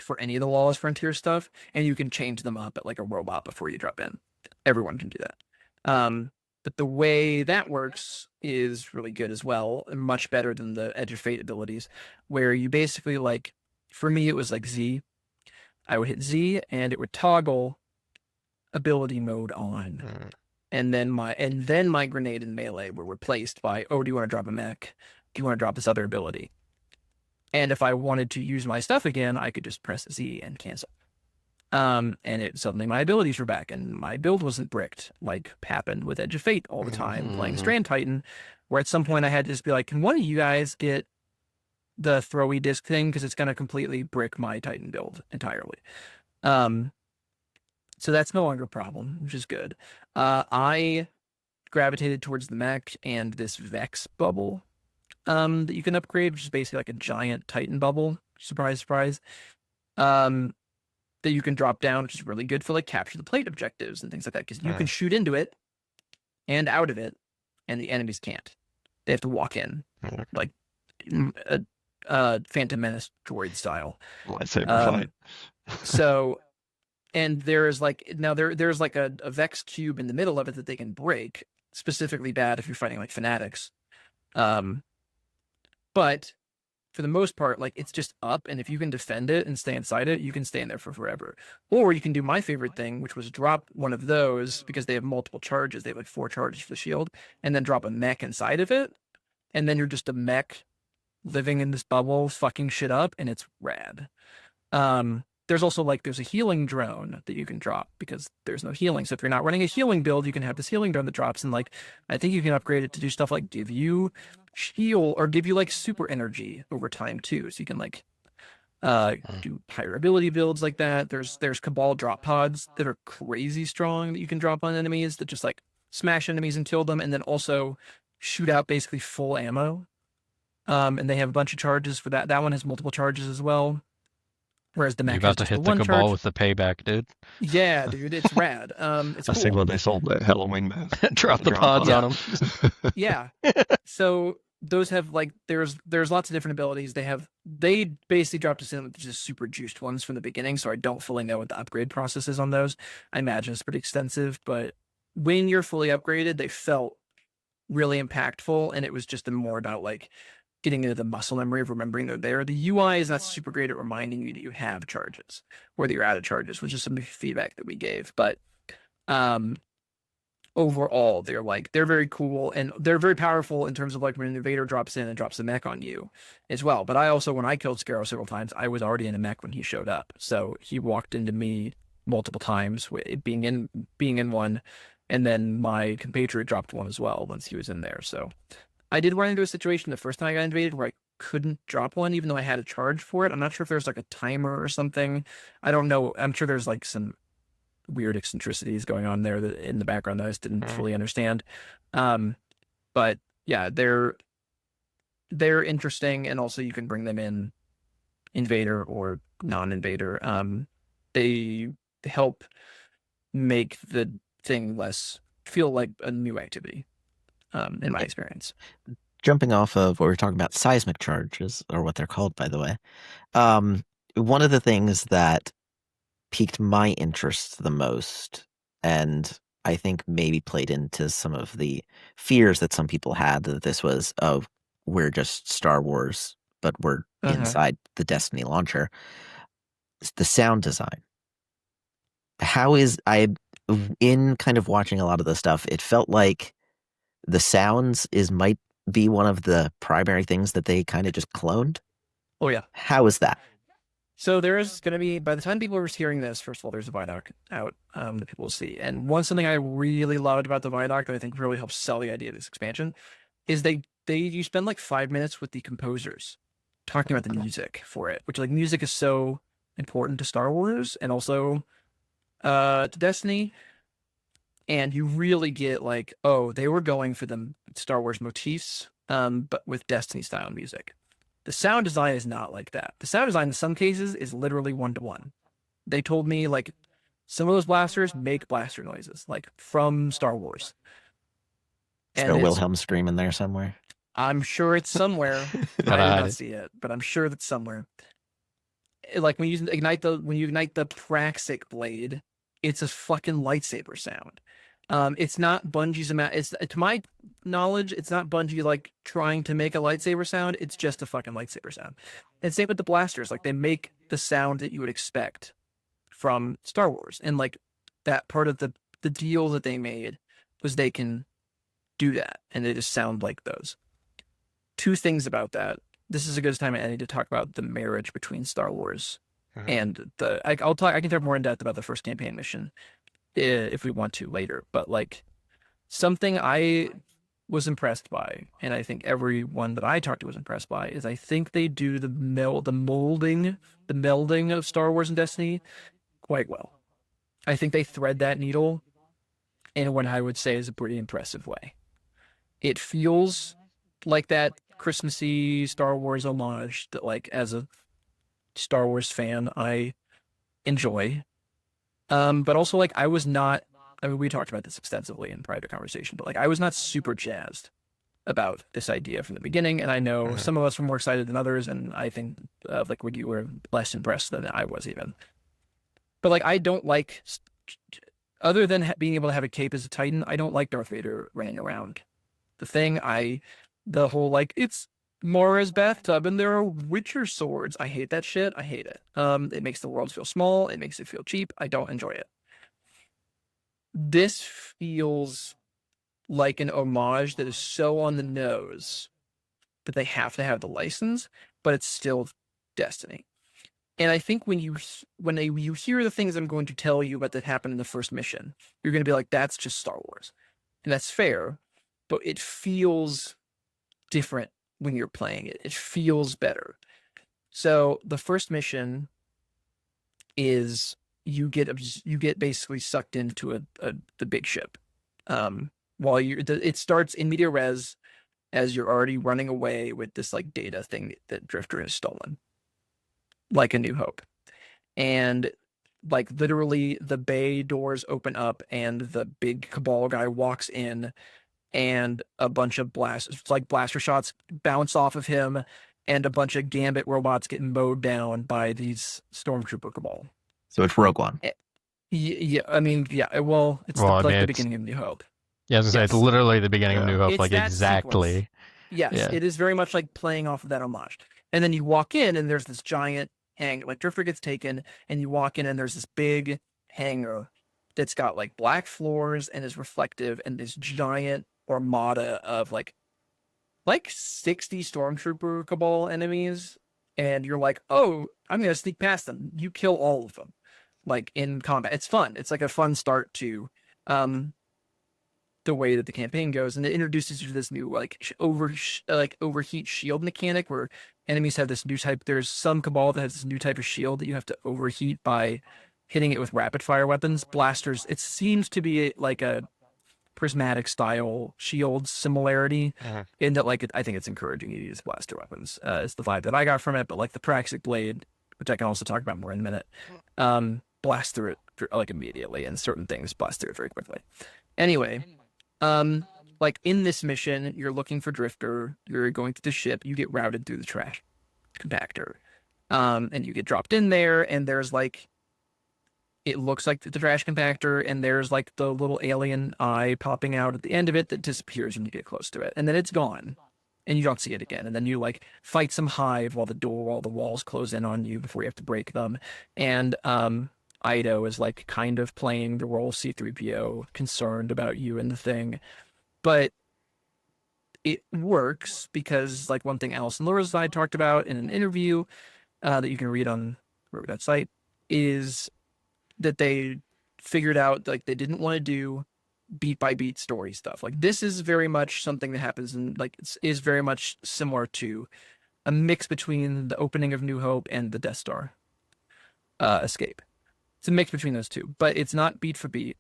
for any of the Lawless Frontier stuff, and you can change them up at like a robot before you drop in. Everyone can do that. But the way that works is really good as well, and much better than the Edge of Fate abilities, where you basically like, for me, it was like Z. I would hit Z, and it would toggle ability mode on, and then my grenade and melee were replaced by, oh, do you want to drop a mech? Do you want to drop this other ability? And if I wanted to use my stuff again, I could just press Z and cancel. And suddenly my abilities were back, and my build wasn't bricked like happened with Edge of Fate all the time playing Strand Titan, where at some point I had to just be like, can one of you guys get the throwy disc thing, because it's going to completely brick my Titan build entirely. So that's no longer a problem, which is good. I gravitated towards the mech and this Vex bubble that you can upgrade, which is basically like a giant Titan bubble. Surprise, surprise. That you can drop down, which is really good for like capture the plate objectives and things like that, because you can shoot into it and out of it, and the enemies can't. They have to walk in, like Phantom Menace droid style. Lightsaber fight. So, and there's like there's like a Vex cube in the middle of it that they can break. Specifically bad if you're fighting like fanatics. But for the most part, like it's just up, and if you can defend it and stay inside it, you can stay in there for forever. Or you can do my favorite thing, which was drop one of those, because they have multiple charges. They have like 4 charges for the shield, and then drop a mech inside of it, and then you're just a mech living in this bubble, fucking shit up, and it's rad. There's also like there's a healing drone that you can drop, because there's no healing. So if you're not running a healing build, you can have this healing drone that drops, and like I think you can upgrade it to do stuff like give you heal or give you like super energy over time too. So you can like do higher ability builds like that. There's Cabal drop pods that are crazy strong that you can drop on enemies that just like smash enemies and kill them, and then also shoot out basically full ammo. And they have a bunch of charges for that. That one has multiple charges as well. Whereas the mech You're about to hit the Cabal with the payback, dude. Yeah, dude, it's rad. It's cool. I see what they sold that Halloween mask. Drop the pods on them. Yeah. So those have like there's lots of different abilities. They basically dropped us in with just super juiced ones from the beginning, so I don't fully know what the upgrade process is on those. I imagine it's pretty extensive, but when you're fully upgraded, they felt really impactful, and it was just more about like getting into the muscle memory of remembering they're there. The UI is not super great at reminding you that you have charges, or that you're out of charges, which is some feedback that we gave. But overall, they're very cool, and they're very powerful in terms of like when an invader drops in and drops a mech on you as well. But I also, when I killed Scarrow several times, I was already in a mech when he showed up. So he walked into me multiple times, being in one, and then my compatriot dropped one as well once he was in there. So I did run into a situation the first time I got invaded where I couldn't drop one, even though I had a charge for it. I'm not sure if there's like a timer or something. I don't know. I'm sure there's like some weird eccentricities going on there in the background that I just didn't fully understand. But yeah, they're interesting, and also you can bring them in invader or non-invader. They help make the thing feel like a new activity. In my experience. Jumping off of what we were talking about, seismic charges, or what they're called, by the way. One of the things that piqued my interest the most, and I think maybe played into some of the fears that some people had, that this was, oh, we're just Star Wars, but we're inside the Destiny launcher, the sound design. In kind of watching a lot of the stuff, it felt like the sounds might be one of the primary things that they kind of just cloned. Oh yeah. How is that? So there's going to be, by the time people are hearing this, first of all, there's a Vidoc out that people will see. And something I really loved about the Vidoc that I think really helps sell the idea of this expansion is you spend like 5 minutes with the composers talking about the music for it, which like music is so important to Star Wars and also to Destiny. And you really get like, oh, they were going for the Star Wars motifs, but with Destiny style music. The sound design is not like that. The sound design in some cases is literally 1-to-1. They told me like some of those blasters make blaster noises, like from Star Wars. Is And there a it's, Wilhelm scream in there somewhere? I'm sure it's somewhere. I Gotta did hide not it. see it, but I'm sure that's somewhere. Like when you ignite the Praxic blade, it's a fucking lightsaber sound. It's not Bungie's amount. It's to my knowledge, it's not Bungie like trying to make a lightsaber sound. It's just a fucking lightsaber sound. And same with the blasters. Like they make the sound that you would expect from Star Wars, and like that part of the deal that they made was they can do that, and they just sound like those. Two things about that. This is a good time I need to talk about the marriage between Star Wars and I'll talk. I can talk more in depth about the first campaign mission if we want to later. But like something I was impressed by, and I think everyone that I talked to was impressed by, is I think they do the melding of Star Wars and Destiny quite well. I think they thread that needle in what I would say is a pretty impressive way. It feels like that Christmassy Star Wars homage that, like, as a Star Wars fan, I enjoy. But also, like, I was not. I mean, we talked about this extensively in private conversation, but like, I was not super jazzed about this idea from the beginning, and I know some of us were more excited than others, and I think like you were less impressed than I was even. But like, I don't like, other than being able to have a cape as a Titan, I don't like Darth Vader running around the whole like it's Mora's bathtub and there are Witcher swords. I hate that shit. I hate it. It makes the world feel small. It makes it feel cheap. I don't enjoy it. This feels like an homage that is so on the nose that they have to have the license, but it's still Destiny. And I think when you hear the things I'm going to tell you about that happened in the first mission, you're going to be like, that's just Star Wars. And that's fair, but it feels different when you're playing it. It feels better. So the first mission is you get basically sucked into the big ship. While it starts in media res as you're already running away with this like data thing that Drifter has stolen, like A New Hope. And like literally the bay doors open up and the big Cabal guy walks in and a bunch of blaster shots bounce off of him and a bunch of Gambit robots get mowed down by these Stormtrooper Cabal. So it's Rogue One. Yeah, I mean, yeah, well, it's Well, I like mean, the it's- beginning of New Hope. Yeah, I was gonna say it's Yes. literally the beginning of Yeah. New Hope, It's like that exactly. sequence. Yes, Yeah. it is very much like playing off of that homage. And then you walk in and there's this giant hangar, like Drifter gets taken, and you walk in and there's this big hangar that's got like black floors and is reflective and this giant armada of like 60 Stormtrooper Cabal enemies. And you're like, oh, I'm gonna sneak past them. You kill all of them, like in combat. It's fun. It's like a fun start to the way that the campaign goes, and it introduces you to this new like overheat shield mechanic where enemies have this new type. There's some Cabal that has this new type of shield that you have to overheat by hitting it with rapid fire weapons. Blasters. It seems to be like a prismatic style shield similarity in that like I think it's encouraging you to use blaster weapons. It's the vibe that I got from it. But like the Praxic blade, which I can also talk about more in a minute, blast through it like immediately, and certain things blast through it very quickly. Anyway. Like in this mission, you're looking for Drifter, you're going to the ship, you get routed through the trash compactor. And you get dropped in there, and there's like, it looks like the trash compactor, and there's like the little alien eye popping out at the end of it that disappears when you get close to it. And then it's gone, and you don't see it again. And then you like fight some hive while the walls close in on you before you have to break them. And, Ido is like kind of playing the role of C-3PO, concerned about you and the thing. But it works because like one thing Allison Lawless.site talked about in an interview that you can read on Rogue.site is that they figured out like they didn't want to do beat by beat story stuff. Like this is very much something that happens in like is very much similar to a mix between the opening of New Hope and the Death Star escape. It's a mix between those two, but it's not beat for beat,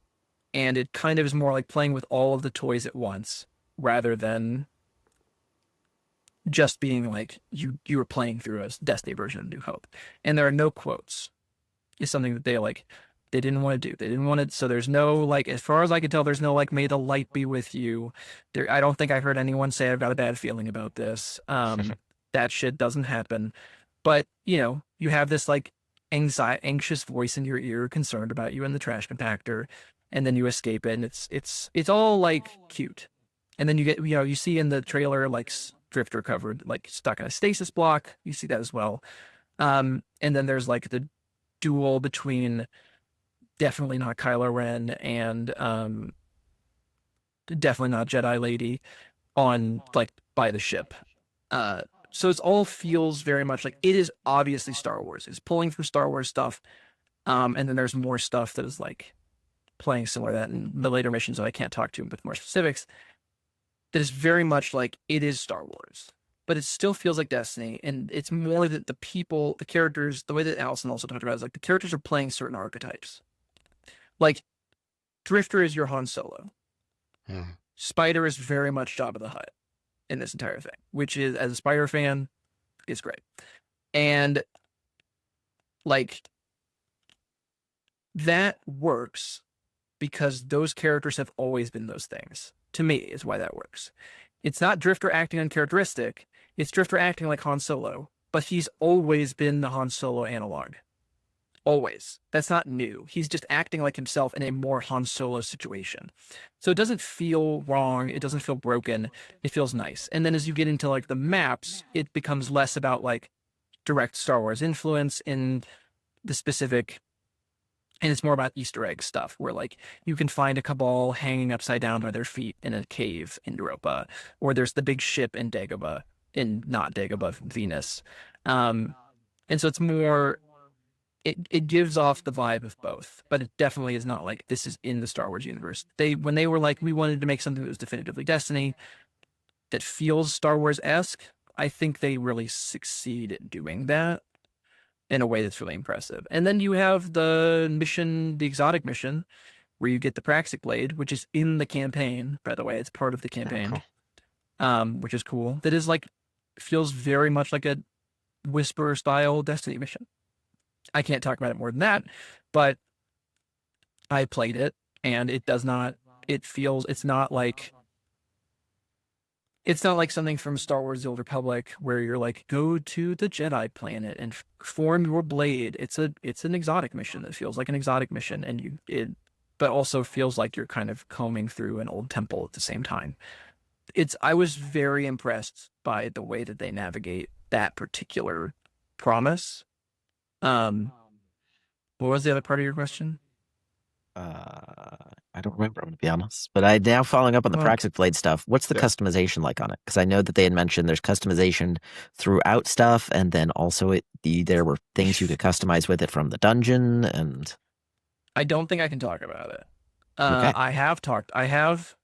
and it kind of is more like playing with all of the toys at once rather than just being like you were playing through a Destiny version of New Hope. And there are no quotes. It's something that They didn't want to do. They didn't want to. So there's no like, as far as I can tell, there's no like, may the light be with you. There, I don't think I heard anyone say I've got a bad feeling about this. That shit doesn't happen. But you know, you have this like anxious voice in your ear, concerned about you in the trash compactor, and then you escape it, and it's all like cute. And then you get, you know, you see in the trailer like Drifter covered, like stuck in a stasis block. You see that as well. And then there's like the duel between definitely not Kylo Ren and definitely not Jedi Lady on like by the ship. So it all feels very much like it is obviously Star Wars. It's pulling from Star Wars stuff. And then there's more stuff that is like playing similar to that in the later missions that I can't talk to with more specifics. That is very much like it is Star Wars, but it still feels like Destiny. And it's more that the people, the characters, the way that Allison also talked about is like the characters are playing certain archetypes. Like Drifter is your Han Solo. Spider is very much Jabba the Hutt in this entire thing, which is, as a Spider fan, is great. And like that works because those characters have always been those things. To me, is why that works. It's not Drifter acting uncharacteristic. It's Drifter acting like Han Solo, but he's always been the Han Solo analog. Always. That's not new. He's just acting like himself in a more Han Solo situation. So it doesn't feel wrong. It doesn't feel broken. It feels nice. And then as you get into like the maps, it becomes less about like direct Star Wars influence in the specific, and it's more about Easter egg stuff where like you can find a Cabal hanging upside down by their feet in a cave in Europa, or there's the big ship in Dagobah, not Dagobah, Venus. And so it's more, it gives off the vibe of both, but it definitely is not like this is in the Star Wars universe. When they were like, we wanted to make something that was definitively Destiny that feels Star Wars-esque, I think they really succeed at doing that in a way that's really impressive. And then you have the mission, the exotic mission, where you get the Praxic Blade, which is in the campaign, by the way. It's part of the campaign, which is cool. That is like, feels very much like a Whisper-style Destiny mission. I can't talk about it more than that, but I played it, and it does not, it feels, it's not like something from Star Wars The Old Republic where you're like, go to the Jedi planet and form your blade. It's an exotic mission that feels like an exotic mission, and but also feels like you're kind of combing through an old temple at the same time. I was very impressed by the way that they navigate that particular promise. What was the other part of your question? I don't remember, I'm going to be honest. But I now following up on the Praxic Blade stuff, what's the customization like on it? Because I know that they had mentioned there's customization throughout stuff, and then also there were things you could customize with it from the dungeon, and... I don't think I can talk about it. Okay. I have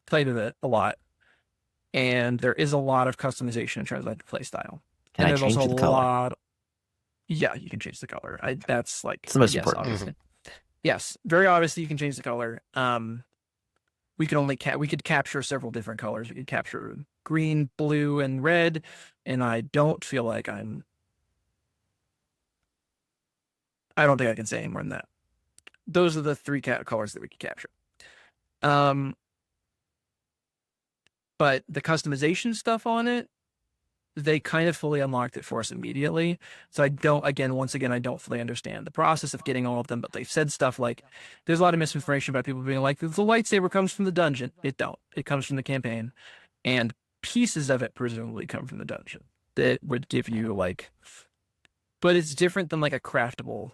played with it a lot, and there is a lot of customization in terms of like play style. Can and I change the color? Yeah, you can change the color. That's like, it's the most yes, important. Obviously. Yes, very obviously you can change the color. We could capture several different colors. We could capture green, blue, and red, and I don't feel like I don't think I can say any more than that. Those are the three colors that we could capture. But the customization stuff on it, they kind of fully unlocked it for us immediately. So I don't fully understand the process of getting all of them, but they've said stuff like, there's a lot of misinformation about people being like, the lightsaber comes from the dungeon. It comes from the campaign, and pieces of it presumably come from the dungeon that would give you like, but it's different than like a craftable.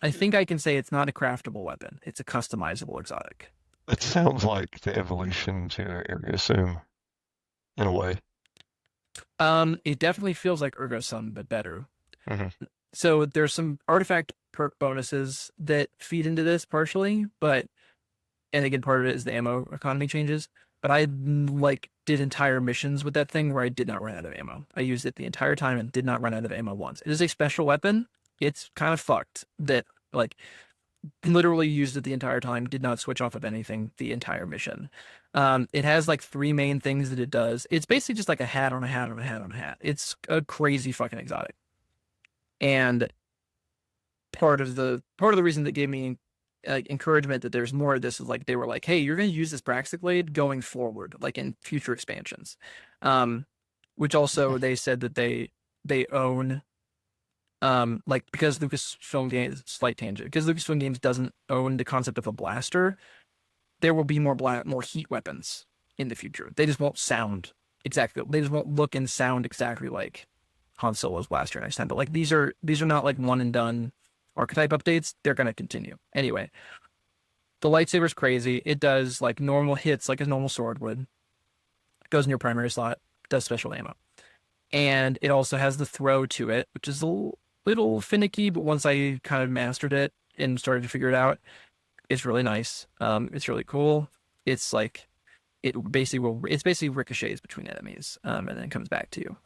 I think I can say it's not a craftable weapon. It's a customizable exotic. It sounds like the evolution to Ergo Sum in a way. It definitely feels like Ergo Sum, but better. Mm-hmm. So there's some artifact perk bonuses that feed into this partially, and again, part of it is the ammo economy changes. But I like did entire missions with that thing where I did not run out of ammo. I used it the entire time and did not run out of ammo once. It is a special weapon. It's kind of fucked that like literally used it the entire time, did not switch off of anything the entire mission. It has like 3 main things that it does. It's basically just like a hat on a hat on a hat on a hat. It's a crazy fucking exotic. And part of the reason that gave me encouragement that there's more of this is like they were like, hey, you're going to use this Braxic blade going forward, like in future expansions. Which also they said that they own, like because Lucasfilm Games, slight tangent, because Lucasfilm Games doesn't own the concept of a blaster, there will be more heat weapons in the future. They just won't sound exactly. They just won't look and sound exactly like Han Solo's blaster next time. But like these are not like one and done archetype updates. They're gonna continue anyway. The lightsaber's crazy. It does like normal hits like a normal sword would. It goes in your primary slot. Does special ammo, and it also has the throw to it, which is a little finicky. But once I kind of mastered it and started to figure it out, it's really nice. It's really cool. It's like it basically ricochets between enemies, and then comes back to you.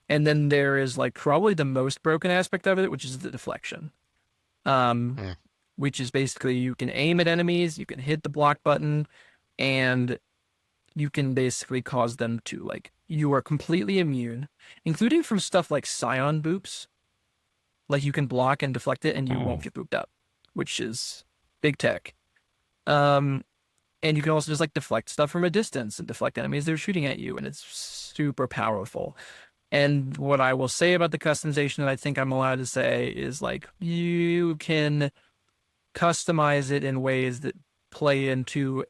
And then there is like probably the most broken aspect of it, which is the deflection. Which is basically you can aim at enemies, you can hit the block button, and you can basically cause them to like you are completely immune, including from stuff like Scion boops. Like you can block and deflect it, and you won't get booped up, which is big tech. And you can also just like deflect stuff from a distance and deflect enemies that are shooting at you, and it's super powerful. And what I will say about the customization that I think I'm allowed to say is like you can customize it in ways that play into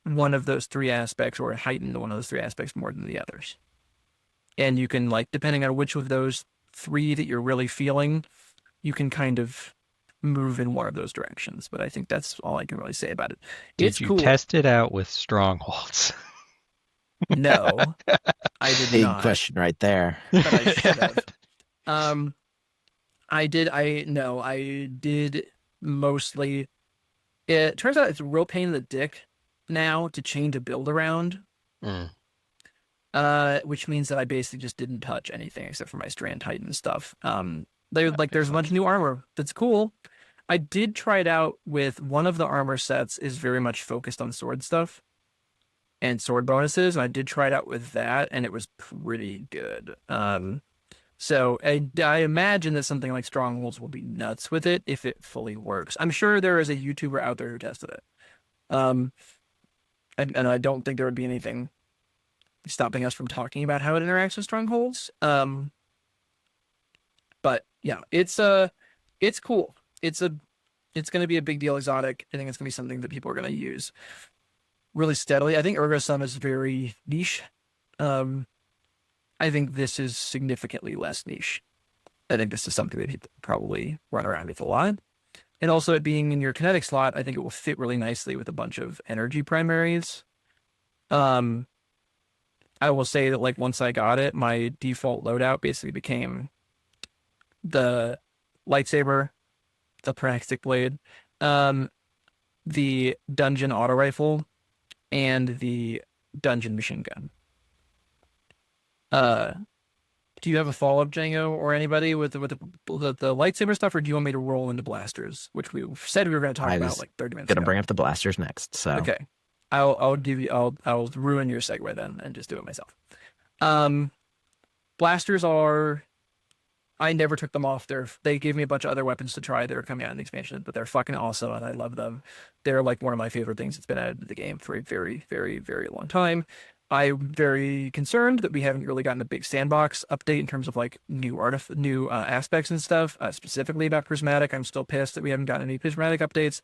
one of those three aspects or heighten one of those three aspects more than the others. And you can like, depending on which of those three that you're really feeling, you can kind of move in one of those directions. But I think that's all I can really say about it. Did you cool. test it out with strongholds? No, I did Big not. question right there. But I should have. I did mostly. It turns out it's a real pain in the dick now to change a build around. Which means that I basically just didn't touch anything except for my Strand Titan stuff. There's a bunch of new armor that's cool. I did try it out with one of the armor sets is very much focused on sword stuff and sword bonuses, and I did try it out with that, and it was pretty good. So I imagine that something like Strongholds will be nuts with it if it fully works. I'm sure there is a YouTuber out there who tested it. And I don't think there would be anything stopping us from talking about how it interacts with Strongholds. But yeah, it's cool. It's going to be a big deal exotic. I think it's going to be something that people are going to use really steadily. I think Ergo Sum is very niche. I think this is significantly less niche. I think this is something that people probably run around with a lot. And also it being in your kinetic slot, I think it will fit really nicely with a bunch of energy primaries. I will say that like once I got it, my default loadout basically became the lightsaber, the Praxic blade, the dungeon auto rifle, and the dungeon machine gun. Do you have a follow-up, Django, or anybody with the lightsaber stuff, or do you want me to roll into blasters, which we said we were going to talk about like 30 minutes ago? Gonna bring up the blasters next. So okay, I'll ruin your segue then and just do it myself. Blasters are. I never took them off. They gave me a bunch of other weapons to try that are coming out in the expansion, but they're fucking awesome and I love them. They're like one of my favorite things that's been added to the game for a very, very, very long time. I'm very concerned that we haven't really gotten a big sandbox update in terms of like new aspects and stuff, specifically about Prismatic. I'm still pissed that we haven't gotten any Prismatic updates.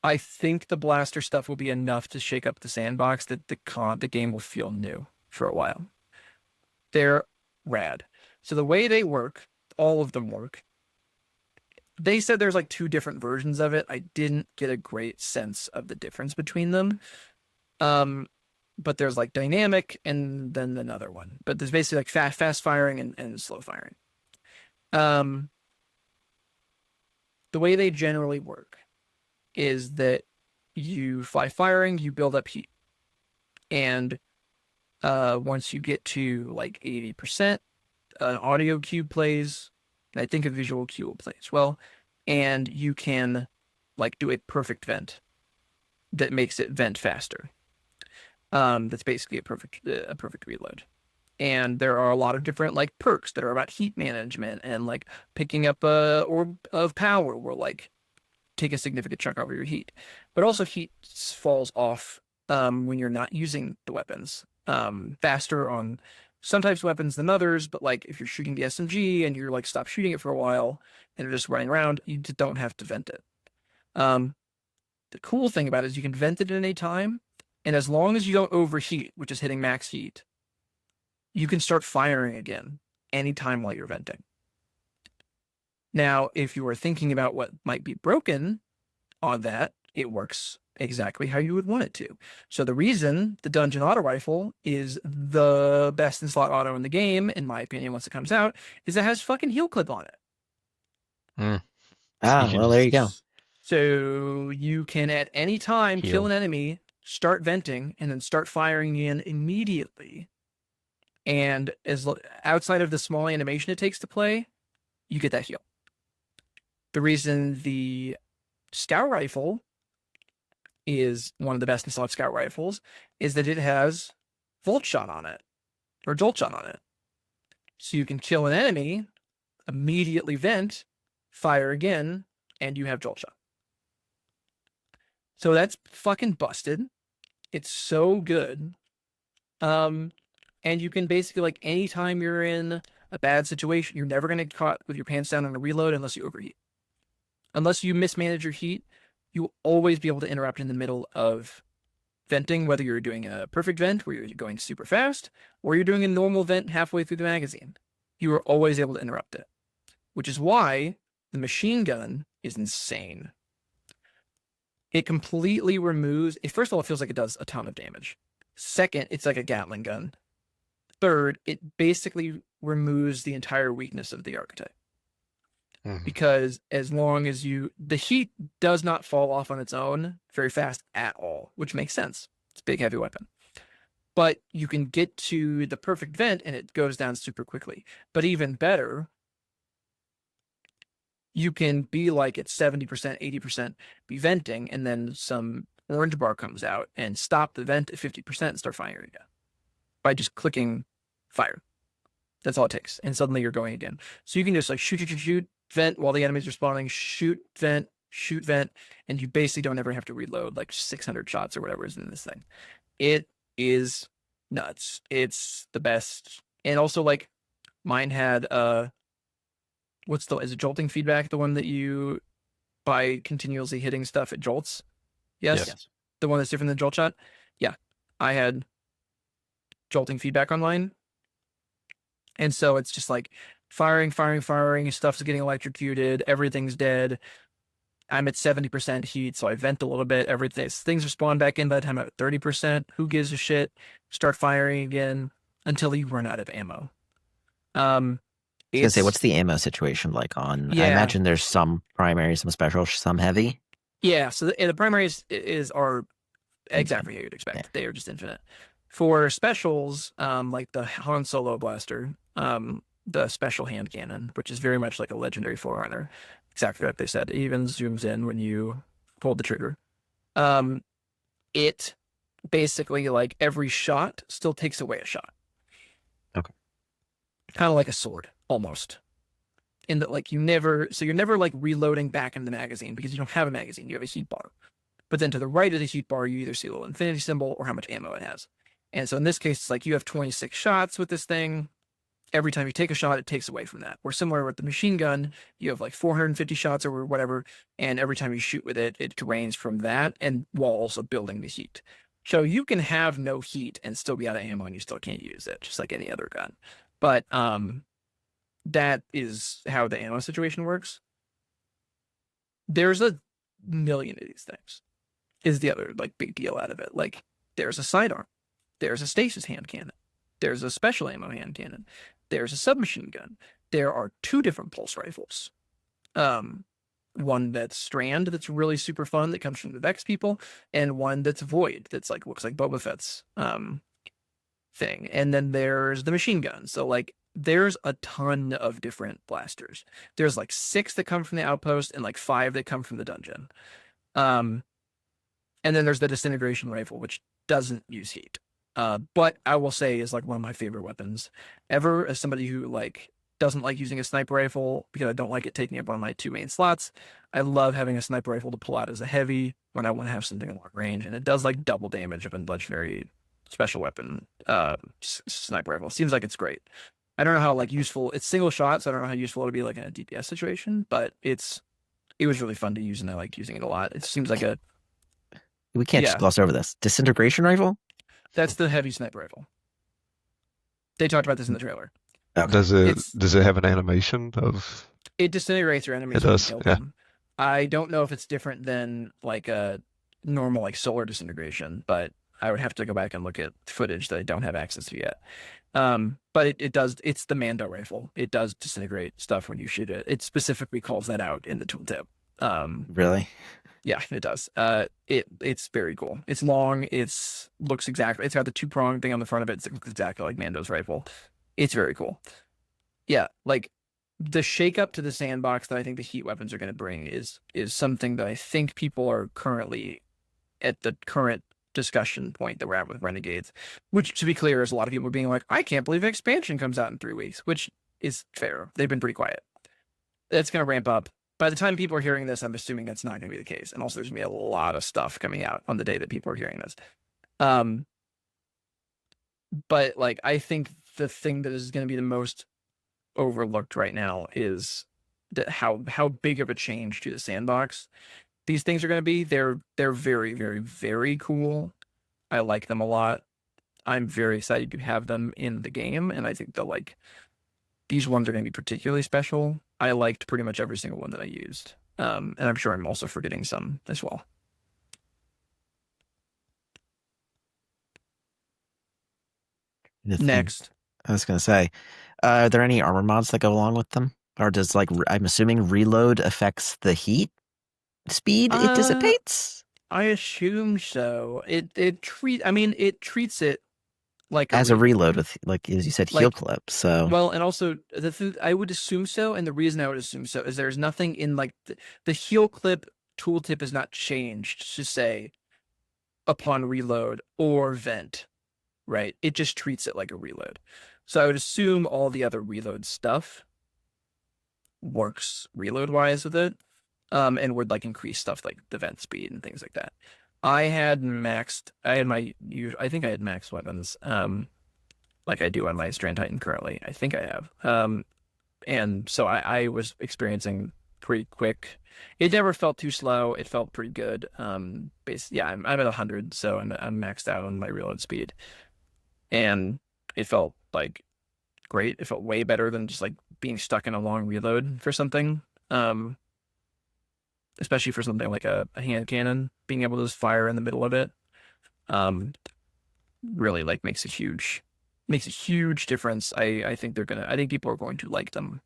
I think the blaster stuff will be enough to shake up the sandbox that the game will feel new for a while. They're rad. So the way they work, all of them work. They said there's like 2 different versions of it. I didn't get a great sense of the difference between them. But there's like dynamic and then another one. But there's basically like fast firing and slow firing. The way they generally work is that you fly firing, you build up heat. And once you get to like 80%, an audio cube plays. I think a visual cue will play as well. And you can like do a perfect vent that makes it vent faster. That's basically a perfect reload. And there are a lot of different like perks that are about heat management and like picking up a orb of power will like take a significant chunk off of your heat. But also heat falls off when you're not using the weapons. Faster on some types of weapons than others, but like if you're shooting the SMG and you're like stop shooting it for a while and you're just running around, you just don't have to vent it. The cool thing about it is you can vent it at any time, and as long as you don't overheat, which is hitting max heat, you can start firing again anytime while you're venting. Now, if you are thinking about what might be broken on that, it works exactly how you would want it to. So the reason the dungeon auto rifle is the best in slot auto in the game, in my opinion, once it comes out, is it has fucking heal clip on it. Well, there you go. So you can at any time kill an enemy, start venting, and then start firing in immediately. And outside of the small animation it takes to play, you get that heal. The reason the Scout Rifle is one of the best in slot Scout Rifles is that it has Volt Shot on it, or Jolt Shot on it. So you can kill an enemy, immediately vent, fire again, and you have Jolt Shot. So that's fucking busted. It's so good. And you can basically, like, anytime you're in a bad situation, you're never going to get caught with your pants down on a reload unless you overheat. Unless you mismanage your heat, you will always be able to interrupt in the middle of venting, whether you're doing a perfect vent where you're going super fast, or you're doing a normal vent halfway through the magazine. You are always able to interrupt it, which is why the machine gun is insane. It completely removes... First of all, it feels like it does a ton of damage. Second, it's like a Gatling gun. Third, it basically removes the entire weakness of the archetype. Because as long as the heat does not fall off on its own very fast at all, which makes sense. It's a big, heavy weapon. But you can get to the perfect vent and it goes down super quickly. But even better, you can be like at 70%, 80%, be venting, and then some orange bar comes out and stop the vent at 50% and start firing again by just clicking fire. That's all it takes. And suddenly you're going again. So you can just like shoot, vent while the enemies are spawning, shoot, vent, and you basically don't ever have to reload like 600 shots or whatever is in this thing. It is nuts. It's the best. And also, like, mine had is it jolting feedback, the one that you by continuously hitting stuff it jolts? Yes. The one that's different than jolt shot? Yeah. I had jolting feedback online. And so it's just like firing, stuff's getting electrocuted, everything's dead. I'm at 70% heat, so I vent a little bit. Things are spawned back in by the time I'm at 30%. Who gives a shit? Start firing again until you run out of ammo. I was gonna say, what's the ammo situation like on? Yeah. I imagine there's some primary, some special, some heavy. Yeah, so the primaries are exactly how you'd expect. Yeah. They are just infinite. For specials, like the Han Solo blaster, the special hand cannon, which is very much like a legendary Forerunner, exactly like they said. It even zooms in when you pull the trigger. It basically, like, every shot still takes away a shot. Okay. Kind of like a sword, almost. In that, like, you're never like reloading back in the magazine because you don't have a magazine, you have a heat bar. But then to the right of the heat bar, you either see a little infinity symbol or how much ammo it has. And so in this case, it's like you have 26 shots with this thing. Every time you take a shot, it takes away from that. Or similar with the machine gun, you have like 450 shots or whatever, and every time you shoot with it, it drains from that, and while also building the heat. So you can have no heat and still be out of ammo, and you still can't use it, just like any other gun. But that is how the ammo situation works. There's a million of these things. Is the other like big deal out of it. Like, there's a sidearm. There's a stasis hand cannon. There's a special ammo hand cannon. There's a submachine gun. There are 2 different pulse rifles. One that's Strand, that's really super fun, that comes from the Vex people, and one that's Void, that's like looks like Boba Fett's thing. And then there's the machine gun. So like there's a ton of different blasters. There's like 6 that come from the outpost and like 5 that come from the dungeon. And then there's the disintegration rifle, which doesn't use heat. But I will say is like one of my favorite weapons ever. As somebody who like doesn't like using a sniper rifle because I don't like it taking up one of my two main slots, I love having a sniper rifle to pull out as a heavy when I want to have something in long range, and it does like double damage of a legendary special weapon sniper rifle. Seems like it's great. I don't know how like useful it's single shot, so I don't know how useful it'll be like in a DPS situation, but it was really fun to use and I liked using it a lot. It seems like We can't just gloss over this. Disintegration rifle? that's the heavy sniper rifle. They talked about this in the trailer. Okay. Does it have an animation of? It disintegrates your enemies It when you does, kill yeah. them. I don't know if it's different than like a normal like solar disintegration, but I would have to go back and look at footage that I don't have access to yet. But it does. It's the Mando rifle. It does disintegrate stuff when you shoot it. It specifically calls that out in the tooltip. Really? Yeah, it does. It's very cool. It's long. Looks exactly. It's got the two-prong thing on the front of it. It looks exactly like Mando's rifle. It's very cool. Yeah, like the shake up to the sandbox that I think the heat weapons are going to bring is something that I think people are currently at the current discussion point that we're at with Renegades, which to be clear is a lot of people being like, I can't believe expansion comes out in 3 weeks, which is fair. They've been pretty quiet. That's going to ramp up. By the time people are hearing this, I'm assuming that's not going to be the case. And also there's going to be a lot of stuff coming out on the day that people are hearing this. But like, I think the thing that is going to be the most overlooked right now is that how big of a change to the sandbox these things are going to be. They're very, very, very cool. I like them a lot. I'm very excited to have them in the game, and I think these ones are going to be particularly special. I liked pretty much every single one that I used, and I'm sure I'm also forgetting some as well. Next, I was going to say, are there any armor mods that go along with them? Or does I'm assuming reload affects the heat speed it dissipates? I assume so. It treats it like as a reload with, like as you said, heal clip. So well, and also I would assume so, and the reason I would assume so is there's nothing in like the heal clip tooltip is not changed to say upon reload or vent, right? It just treats it like a reload. So I would assume all the other reload stuff works reload wise with it, and would like increase stuff like the vent speed and things like that. I think I had maxed weapons, like I do on my Strand Titan currently. I think I have. And so I was experiencing pretty quick. It never felt too slow. It felt pretty good. I'm at 100, so I'm maxed out on my reload speed, and it felt like great. It felt way better than just like being stuck in a long reload for something. Especially for something like a hand cannon, being able to just fire in the middle of it, really like makes a huge difference. I think people are going to like them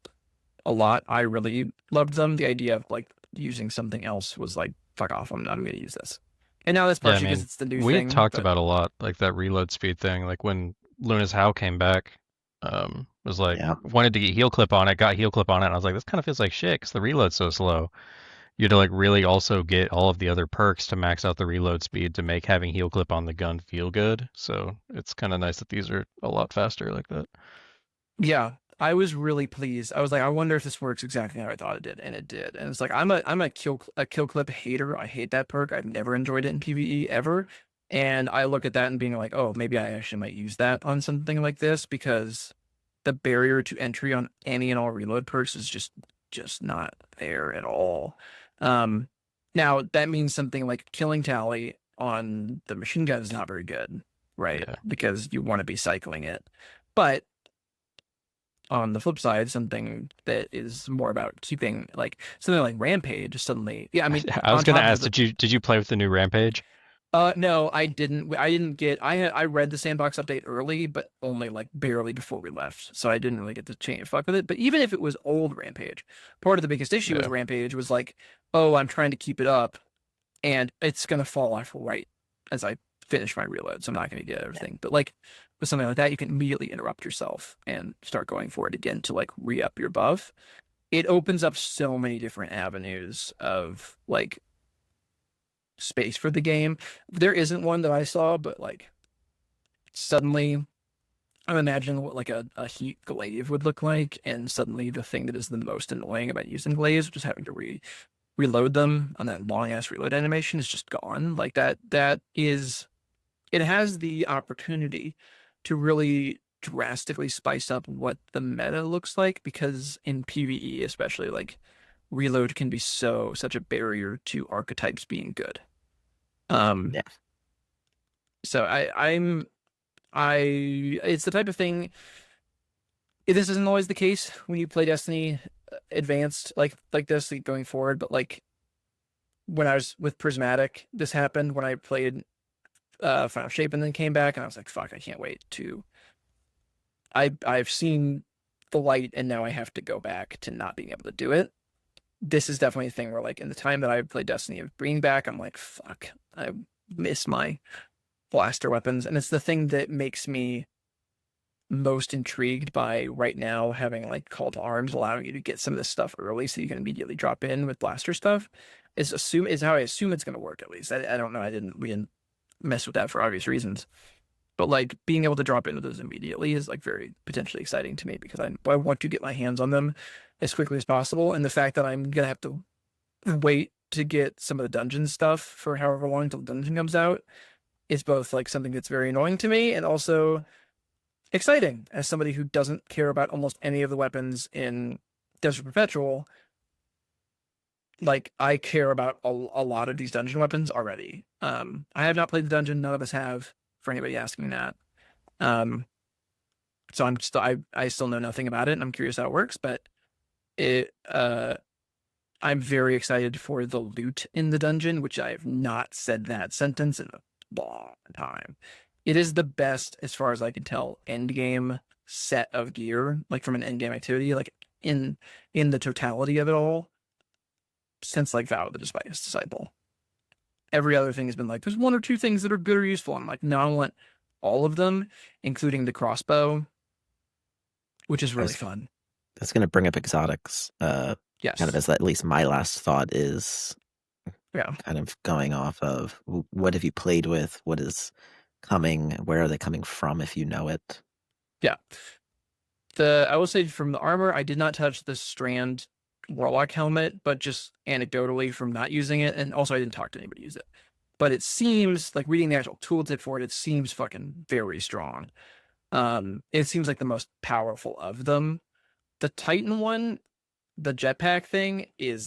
a lot. I really loved them. The idea of like using something else was like, fuck off, I'm going to use this. And now that's partially because it's the new thing. We talked about a lot, like that reload speed thing. Like when Luna's How came back, was like, wanted to get heal clip on it, got heal clip on it, and I was like, this kind of feels like shit because the reload's so slow. You had to like really also get all of the other perks to max out the reload speed to make having heal clip on the gun feel good. So it's kind of nice that these are a lot faster like that. Yeah, I was really pleased. I was like, I wonder if this works exactly how I thought it did, and it did. And it's like I'm a kill clip hater. I hate that perk. I've never enjoyed it in PvE ever. And I look at that and being like, oh, maybe I actually might use that on something like this because the barrier to entry on any and all reload perks is just not there at all. Now that means something like killing tally on the machine gun is not very good, right? Yeah. Because you want to be cycling it. But on the flip side, something that is more about keeping like something like Rampage suddenly. Yeah, I mean, I was going to ask, did you play with the new Rampage? No, I didn't. I read the sandbox update early, but only like barely before we left, so I didn't really get to fuck with it. But even if it was old Rampage, part of the biggest issue with Rampage was like, oh, I'm trying to keep it up, and it's gonna fall off right as I finish my reload, so I'm not gonna get everything. But like with something like that, you can immediately interrupt yourself and start going for it again to like re-up your buff. It opens up so many different avenues of like space for the game. There isn't one that I saw, but like suddenly I'm imagining what like a heat glaive would look like, and suddenly the thing that is the most annoying about using glaives, which is having to reload them on that long ass reload animation, is just gone. Like that is, it has the opportunity to really drastically spice up what the meta looks like, because in PvE especially, like reload can be such a barrier to archetypes being good. Yeah. So it's the type of thing. This isn't always the case when you play Destiny advanced like this like, going forward, but like when I was with Prismatic, this happened when I played Final Shape and then came back, and I was like, fuck, I can't wait to. I've seen the light, and now I have to go back to not being able to do it. This is definitely a thing where, like, in the time that I've played Destiny of bringing back, I'm like, fuck, I miss my blaster weapons, and it's the thing that makes me most intrigued by right now having like call to arms allowing you to get some of this stuff early so you can immediately drop in with blaster stuff is how I assume it's going to work. At least I don't know, we didn't mess with that for obvious reasons, but like being able to drop into those immediately is like very potentially exciting to me, because I want to get my hands on them as quickly as possible, and the fact that I'm gonna have to wait to get some of the dungeon stuff for however long until the dungeon comes out is both like something that's very annoying to me and also exciting as somebody who doesn't care about almost any of the weapons in Desert Perpetual. Like, I care about a lot of these dungeon weapons already. I have not played the dungeon. None of us have, for anybody asking that. So I still know nothing about it, and I'm curious how it works, but I'm very excited for the loot in the dungeon, which I have not said that sentence in a long time. It is the best, as far as I can tell, end game set of gear, like from an end game activity, like in the totality of it all, since like Vow of the Disciple. Every other thing has been like, there's one or two things that are good or useful. I'm like, no, I want all of them, including the crossbow, which is really fun. That's going to bring up exotics. Yes. Kind of as at least my last thought is kind of going off of what have you played with? What is coming? Where are they coming from, if you know it? Yeah. I will say from the armor, I did not touch the Strand Warlock helmet, but just anecdotally from not using it, and also I didn't talk to anybody use it. But it seems like, reading the actual tooltip for it, it seems fucking very strong. It seems like the most powerful of them. The Titan one, the jetpack thing,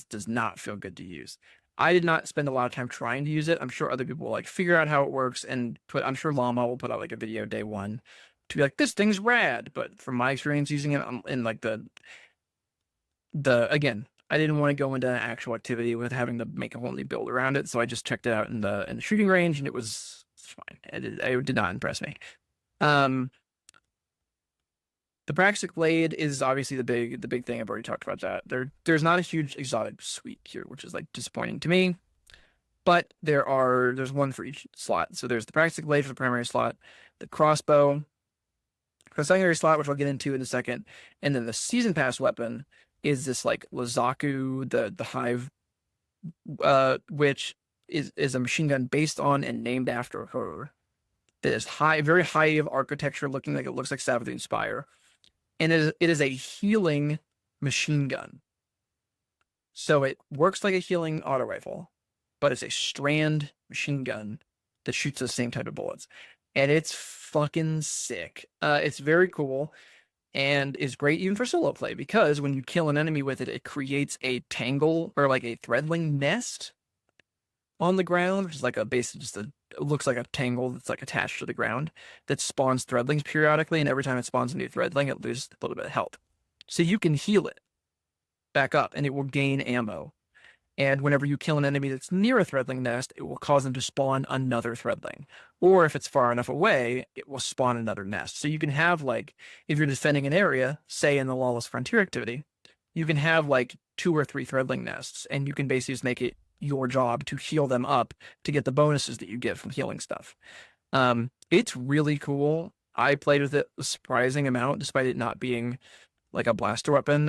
does not feel good to use. I did not spend a lot of time trying to use it. I'm sure other people will like figure out how it works and I'm sure Llama will put out like a video day one to be like, this thing's rad. But from my experience using it in like again, I didn't want to go into an actual activity with having to make a whole new build around it, so I just checked it out in the shooting range, and it was fine. It did not impress me. The Praxic Blade is obviously the big thing. I've already talked about that. There's not a huge exotic suite here, which is like disappointing to me. But there's one for each slot. So there's the Praxic Blade for the primary slot, the crossbow for the secondary slot, which I'll get into in a second, and then the season pass weapon is this like Lazaku, the Hive, which is a machine gun based on and named after her. That is very high of architecture, looking like it looks like Savathun Spire. And it is a healing machine gun. So it works like a healing auto rifle, but it's a strand machine gun that shoots the same type of bullets. And it's fucking sick. It's very cool and is great even for solo play, because when you kill an enemy with it, it creates a tangle or like a threadling nest on the ground, which is like it looks like a tangle that's like attached to the ground that spawns threadlings periodically, and every time it spawns a new threadling, it loses a little bit of health. So you can heal it back up, and it will gain ammo. And whenever you kill an enemy that's near a threadling nest, it will cause them to spawn another threadling. Or if it's far enough away, it will spawn another nest. So you can have, like, if you're defending an area, say in the Lawless Frontier activity, you can have like 2 or 3 threadling nests, and you can basically just make it your job to heal them up to get the bonuses that you get from healing stuff. It's really cool. I played with it a surprising amount, despite it not being like a blaster weapon.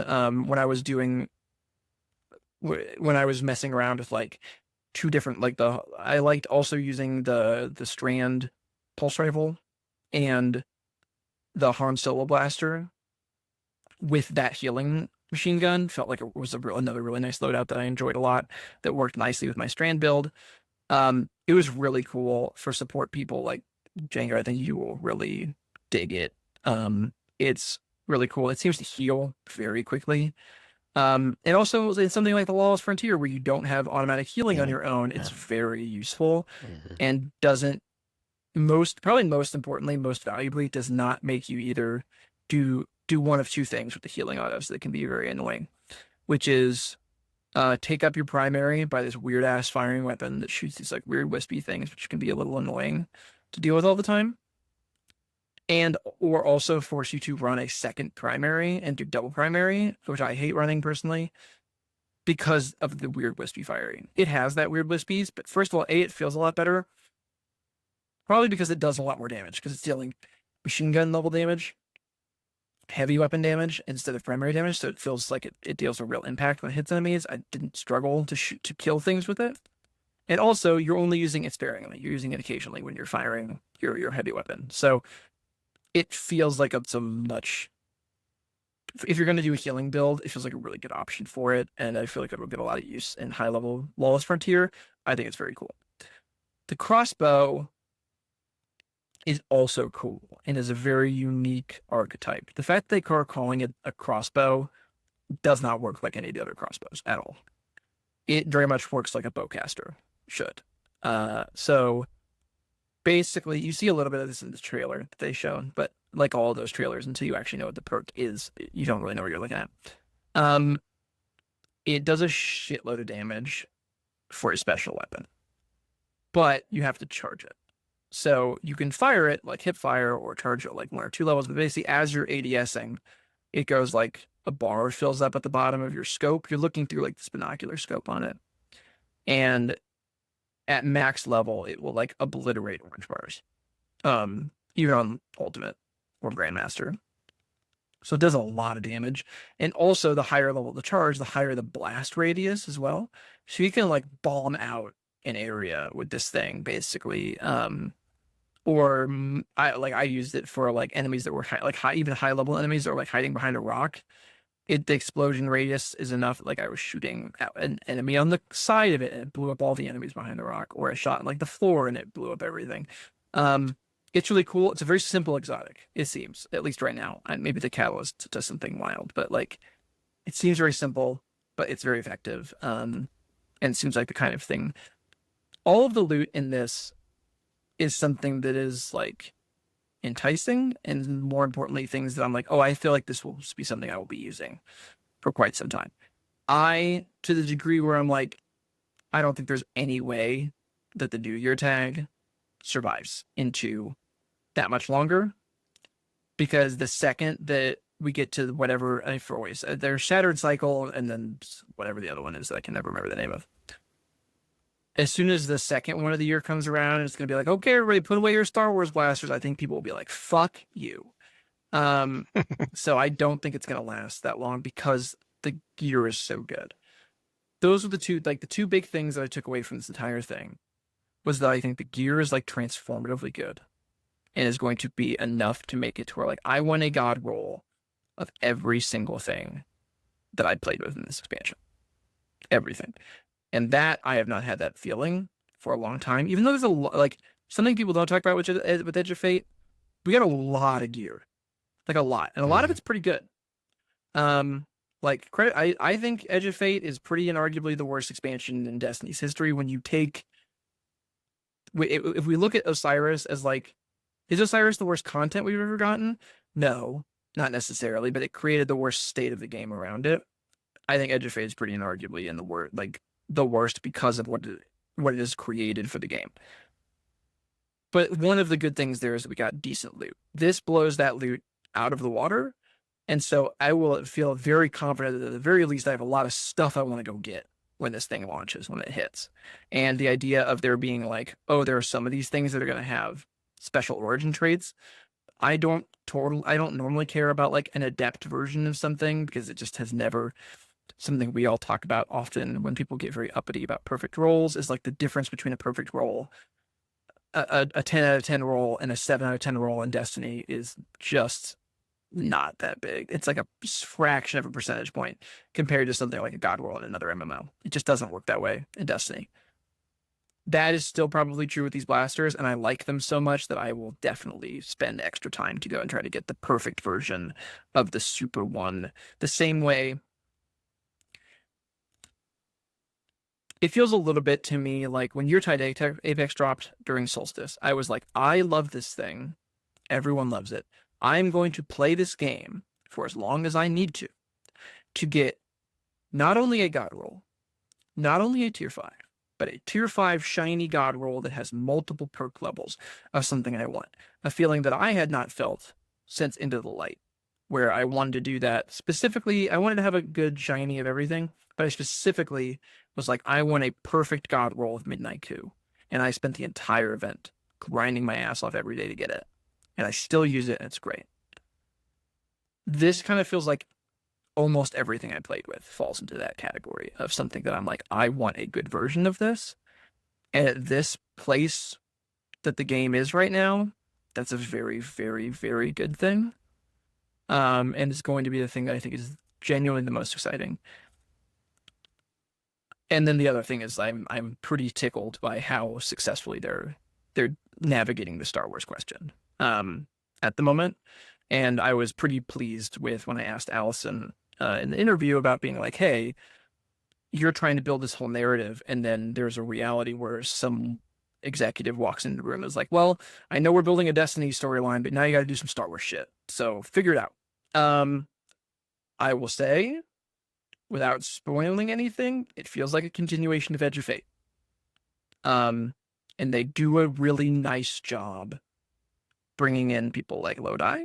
When I was messing around with like 2 different, like I liked also using the Strand pulse rifle and the Han Solo blaster with that healing machine gun felt like it was another really nice loadout that I enjoyed a lot, that worked nicely with my Strand build. It was really cool for support people like Django. I think you will really dig it. It's really cool. It seems to heal very quickly. And also in something like the Lawless Frontier, where you don't have automatic healing on your own, it's very useful and doesn't most importantly, most valuably, does not make you either do one of two things with the healing autos that can be very annoying, which is take up your primary by this weird ass firing weapon that shoots these like weird wispy things, which can be a little annoying to deal with all the time. And or also force you to run a second primary and do double primary, which I hate running personally because of the weird wispy firing. It has that weird wispies, but first of all, it feels a lot better. Probably because it does a lot more damage, because it's dealing machine gun level damage, heavy weapon damage instead of primary damage, so it feels like it deals a real impact when it hits enemies. I didn't struggle to kill things with it. And also, you're only using it sparingly. You're using it occasionally when you're firing your heavy weapon. So it feels like it's a much... If you're going to do a healing build, it feels like a really good option for it, and I feel like it will get a lot of use in high-level Lawless Frontier. I think it's very cool. The crossbow is also cool and is a very unique archetype. The fact that they are calling it a crossbow does not work like any of the other crossbows at all. It very much works like a bowcaster should. So basically, you see a little bit of this in the trailer that they showed, but like all of those trailers, until you actually know what the perk is, you don't really know what you're looking at. It does a shitload of damage for a special weapon, but you have to charge it. So you can fire it like hip fire or charge it like 1 or 2 levels, but basically as you're ADSing, it goes like a bar fills up at the bottom of your scope. You're looking through like this binocular scope on it. And at max level, it will like obliterate orange bars. Even on Ultimate or Grandmaster. So it does a lot of damage. And also the higher level the charge, the higher the blast radius as well. So you can like bomb out an area with this thing, basically. I used it for like enemies that were even high level enemies that were like hiding behind a rock. The explosion radius is enough. Like I was shooting at an enemy on the side of it and it blew up all the enemies behind the rock, or I shot like the floor and it blew up everything. It's really cool. It's a very simple exotic, it seems, at least right now. And maybe the catalyst does something wild, but like it seems very simple, but it's very effective. And it seems like the kind of thing. All of the loot in this is something that is like enticing, and more importantly, things that I'm like, oh, I feel like this will be something I will be using for quite some time. To the degree where I'm like, I don't think there's any way that the New Year tag survives into that much longer, because the second that we get to whatever, there's Shattered Cycle and then whatever the other one is that I can never remember the name of. As soon as the second one of the year comes around, it's going to be like, okay, everybody, put away your Star Wars blasters. I think people will be like, fuck you. So I don't think it's going to last that long because the gear is so good. Those were the two big things that I took away from this entire thing, was that I think the gear is like transformatively good and is going to be enough to make it to where like I want a god roll of every single thing that I played with in this expansion. Everything. And that I have not had that feeling for a long time, even though there's like something people don't talk about with Edge of Fate. We got a lot of gear, like a lot, and a lot of it's pretty good. Like credit, I think Edge of Fate is pretty inarguably the worst expansion in Destiny's history. When you take, if we look at Osiris as like, is Osiris the worst content we've ever gotten? No, not necessarily, but it created the worst state of the game around it. I think Edge of Fate is pretty inarguably in the worst because of what it has created for the game. But one of the good things there is that we got decent loot. This blows that loot out of the water, and so I will feel very confident that at the very least I have a lot of stuff I want to go get when this thing launches, when it hits. And the idea of there being like, oh, there are some of these things that are going to have special origin traits. I don't normally care about like an adept version of something, because it just has never... Something we all talk about often when people get very uppity about perfect rolls is like the difference between a perfect roll a 10 out of 10 roll and a 7 out of 10 roll in Destiny is just not that big. It's like a fraction of a percentage point compared to something like a God roll in another MMO. It just doesn't work that way in Destiny. That is still probably true with these blasters, and I like them so much that I will definitely spend extra time to go and try to get the perfect version of the super one. The same way, it feels a little bit to me like when your Tide Apex dropped during Solstice, I was like, I love this thing. Everyone loves it. I'm going to play this game for as long as I need to get not only a God roll, not only a tier 5, but a tier 5 shiny God roll that has multiple perk levels of something I want. A feeling that I had not felt since Into the Light, where I wanted to do that. Specifically, I wanted to have a good shiny of everything, but I specifically was like, I want a perfect God roll of Midnight Coup. And I spent the entire event grinding my ass off every day to get it. And I still use it, and it's great. This kind of feels like almost everything I played with falls into that category of something that I'm like, I want a good version of this. And at this place that the game is right now, that's a very, very, very good thing. And it's going to be the thing that I think is genuinely the most exciting. And then the other thing is I'm pretty tickled by how successfully they're navigating the Star Wars question at the moment. And I was pretty pleased with when I asked Allison in the interview about being like, hey, you're trying to build this whole narrative, and then there's a reality where some executive walks into the room and is like, well, I know we're building a Destiny storyline, but now you got to do some Star Wars shit. So figure it out. I will say, without spoiling anything, it feels like a continuation of Edge of Fate. And they do a really nice job bringing in people like Lodi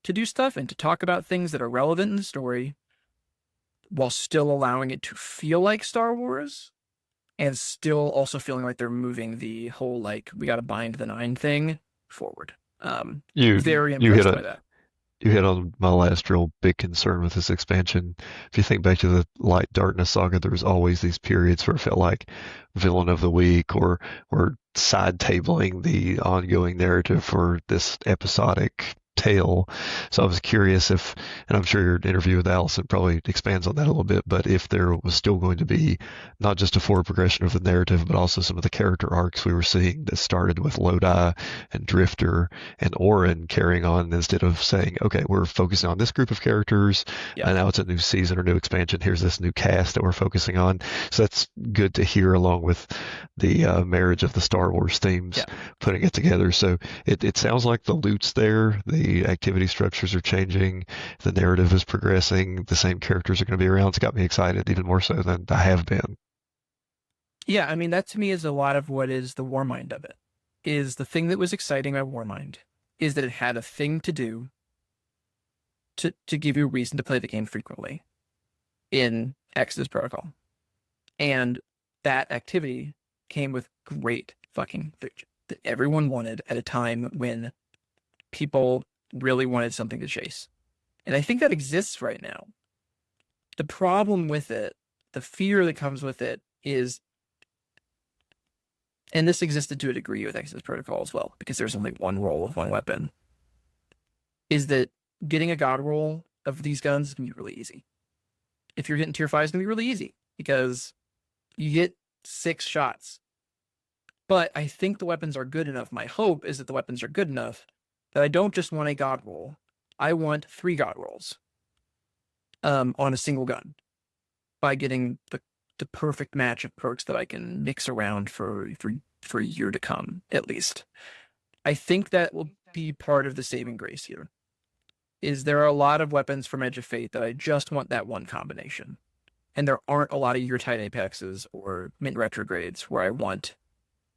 to do stuff and to talk about things that are relevant in the story while still allowing it to feel like Star Wars and still also feeling like they're moving the whole, like, we got to bind the 9 thing forward. Very impressed by that. You hit on my last real big concern with this expansion. If you think back to the Light Darkness saga, there was always these periods where it felt like villain of the week or side tabling the ongoing narrative for this episodic tale. So I was curious if, and I'm sure your interview with Allison probably expands on that a little bit, but if there was still going to be not just a forward progression of the narrative, but also some of the character arcs we were seeing that started with Lodi and Drifter and Orin carrying on, instead of saying, okay, we're focusing on this group of characters, and now it's a new season or new expansion. Here's this new cast that we're focusing on. So that's good to hear, along with the marriage of the Star Wars themes, putting it together. So it sounds like the loot's there, the activity structures are changing, the narrative is progressing, the same characters are going to be around. It's got me excited even more so than I have been. Yeah, I mean, that to me is a lot of what is the Warmind of it. Is the thing that was exciting about Warmind is that it had a thing to do to give you a reason to play the game frequently in Exodus Protocol. And that activity came with great fucking fiction that everyone wanted at a time when people really wanted something to chase. And I think that exists right now. The problem with it, the fear that comes with it is, and this existed to a degree with Exodus Protocol as well, because there's only one roll of one weapon, is that getting a God roll of these guns is going to be really easy. If you're getting tier 5, it's going to be really easy, because you get 6 shots. But I think the weapons are good enough. My hope is that the weapons are good enough that I don't just want a God roll. I want 3 God rolls on a single gun by getting the perfect match of perks that I can mix around for a year to come, at least. I think that will be part of the saving grace here. Is there are a lot of weapons from Edge of Fate that I just want that one combination. And there aren't a lot of Tide Apexes or Mint Retrogrades where I want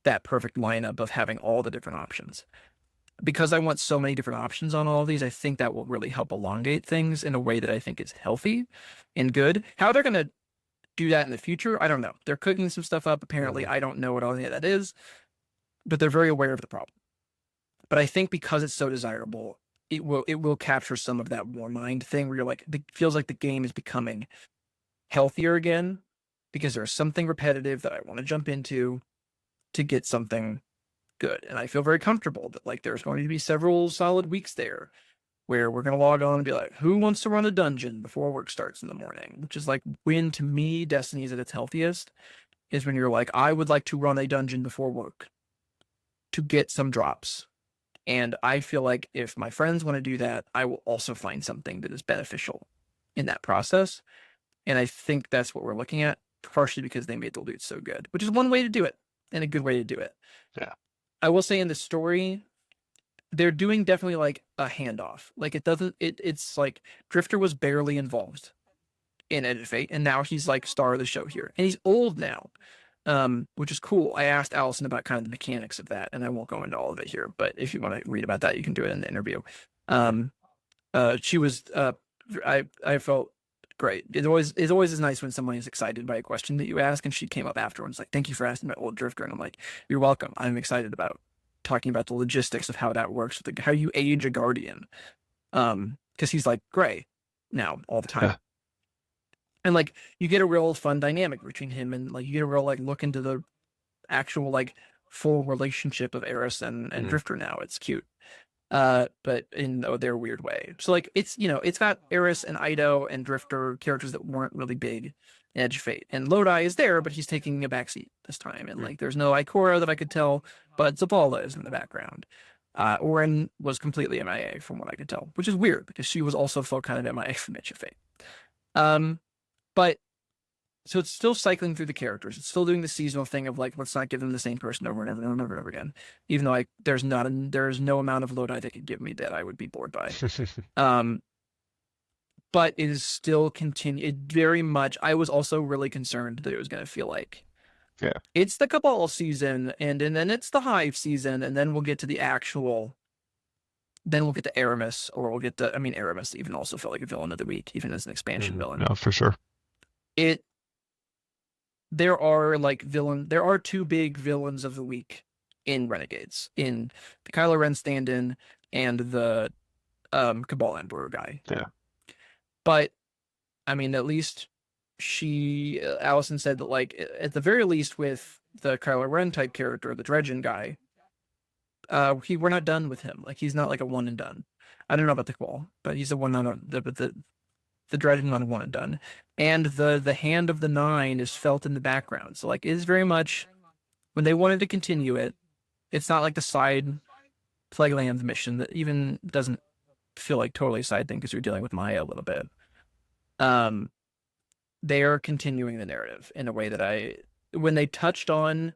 that perfect lineup of having all the different options. Because I want so many different options on all of these, I think that will really help elongate things in a way that I think is healthy and good. How they're going to do that in the future, I don't know. They're cooking some stuff up, apparently. I don't know what all of that is, but they're very aware of the problem. But I think because it's so desirable, it will capture some of that Warmind thing where you're like, it feels like the game is becoming healthier again because there's something repetitive that I want to jump into to get something good. And I feel very comfortable that like there's going to be several solid weeks there where we're going to log on and be like, who wants to run a dungeon before work starts in the morning? Which is like when, to me, Destiny is at its healthiest, is when you're like, I would like to run a dungeon before work to get some drops. And I feel like if my friends want to do that, I will also find something that is beneficial in that process. And I think that's what we're looking at, partially because they made the loot so good, which is one way to do it and a good way to do it. Yeah. I will say in the story, they're doing definitely like a handoff. Like it's like Drifter was barely involved in Edge of Fate, and now he's like star of the show here. And he's old now, which is cool. I asked Allison about kind of the mechanics of that, and I won't go into all of it here, but if you want to read about that, you can do it in the interview. She was, I felt great. It's always nice when someone is excited by a question that you ask, and she came up afterwards like, thank you for asking about old Drifter. And I'm like, you're welcome. I'm excited about talking about the logistics of how that works, with how you age a guardian. Because he's like gray now all the time. Yeah. And like you get a real fun dynamic between him, and like you get a real like look into the actual like full relationship of Eris and Drifter now. It's cute. But in their weird way. So like it's it's got Eris and Ido and Drifter, characters that weren't really big in Edge of Fate. And Lodi is there, but he's taking a backseat this time. And like there's no Ikora that I could tell, but Zavala is in the background. Orin was completely MIA from what I could tell, which is weird because she was also felt kind of MIA from Edge of Fate. But so it's still cycling through the characters. It's still doing the seasonal thing of like, let's not give them the same person over and over and over again. Even though there's no amount of Lodi that could give me that I would be bored by. But it is still it very much. I was also really concerned that it was going to feel like, it's the Cabal season, and then it's the Hive season, and then we'll get to the actual. Then we'll get to Aramis, or we'll get to. I mean, Aramis even also felt like a villain of the week, even as an expansion villain. No, for sure. There are two big villains of the week in Renegades, in the Kylo Ren stand-in and the Cabal Emperor guy. Yeah. But I mean, at least Allison said that like at the very least with the Kylo Ren type character, the Dredgen guy, we're not done with him. Like he's not like a one and done. I don't know about the Cabal, but he's a one on the Dredgen on one and done. And the hand of the Nine is felt in the background. So like it is very much when they wanted to continue it, it's not like the side Plaguelands mission that even doesn't feel like totally a side thing because you're dealing with Maya a little bit. They are continuing the narrative in a way that when they touched on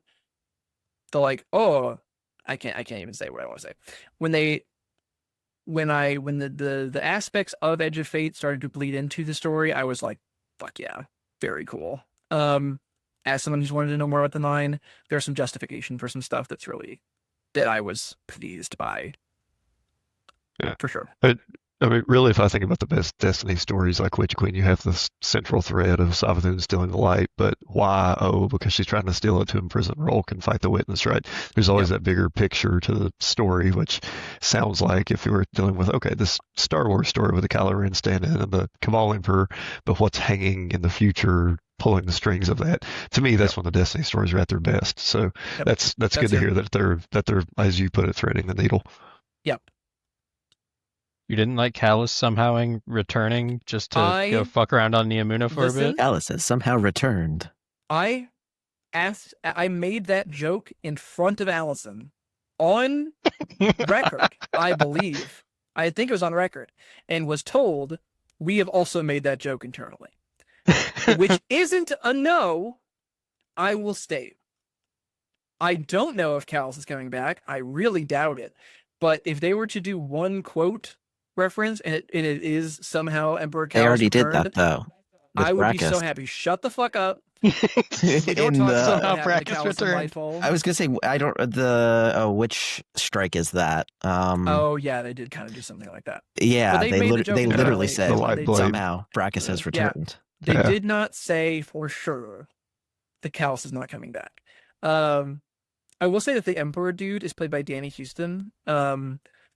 the like, I can't even say what I want to say. When the aspects of Edge of Fate started to bleed into the story, I was like, fuck yeah, very cool. As someone who's wanted to know more about the Nine, there's some justification for some stuff that I was pleased by. Yeah, for sure. I mean, really, if I think about the best Destiny stories like Witch Queen, you have this central thread of Savathun stealing the light, but why? Oh, because she's trying to steal it to imprison Rolk and fight the witness, right? There's always that bigger picture to the story, which sounds like if you were dealing with, okay, this Star Wars story with the Kylo Ren stand-in and the Cabal Emperor, but what's hanging in the future, pulling the strings of that. To me, that's when the Destiny stories are at their best. So that's good to hear that they're, as you put it, threading the needle. Yep. You didn't like Callus somehow returning just to go fuck around on Neomuna for a bit? Callus has somehow returned. I made that joke in front of Allison on record, I believe. I think it was on record, and was told we have also made that joke internally. Which isn't a no, I will state. I don't know if Callus is coming back. I really doubt it. But if they were to do one quote reference, and it is somehow Emperor Callus they already returned, did that though. I would be so happy. Shut the fuck up. I was gonna say I don't. Which strike is that? Oh yeah, they did kind of do something like that. Yeah, they literally said somehow Brachus has returned. They did not say for sure the Callus is not coming back. I will say that the Emperor dude is played by Danny Houston,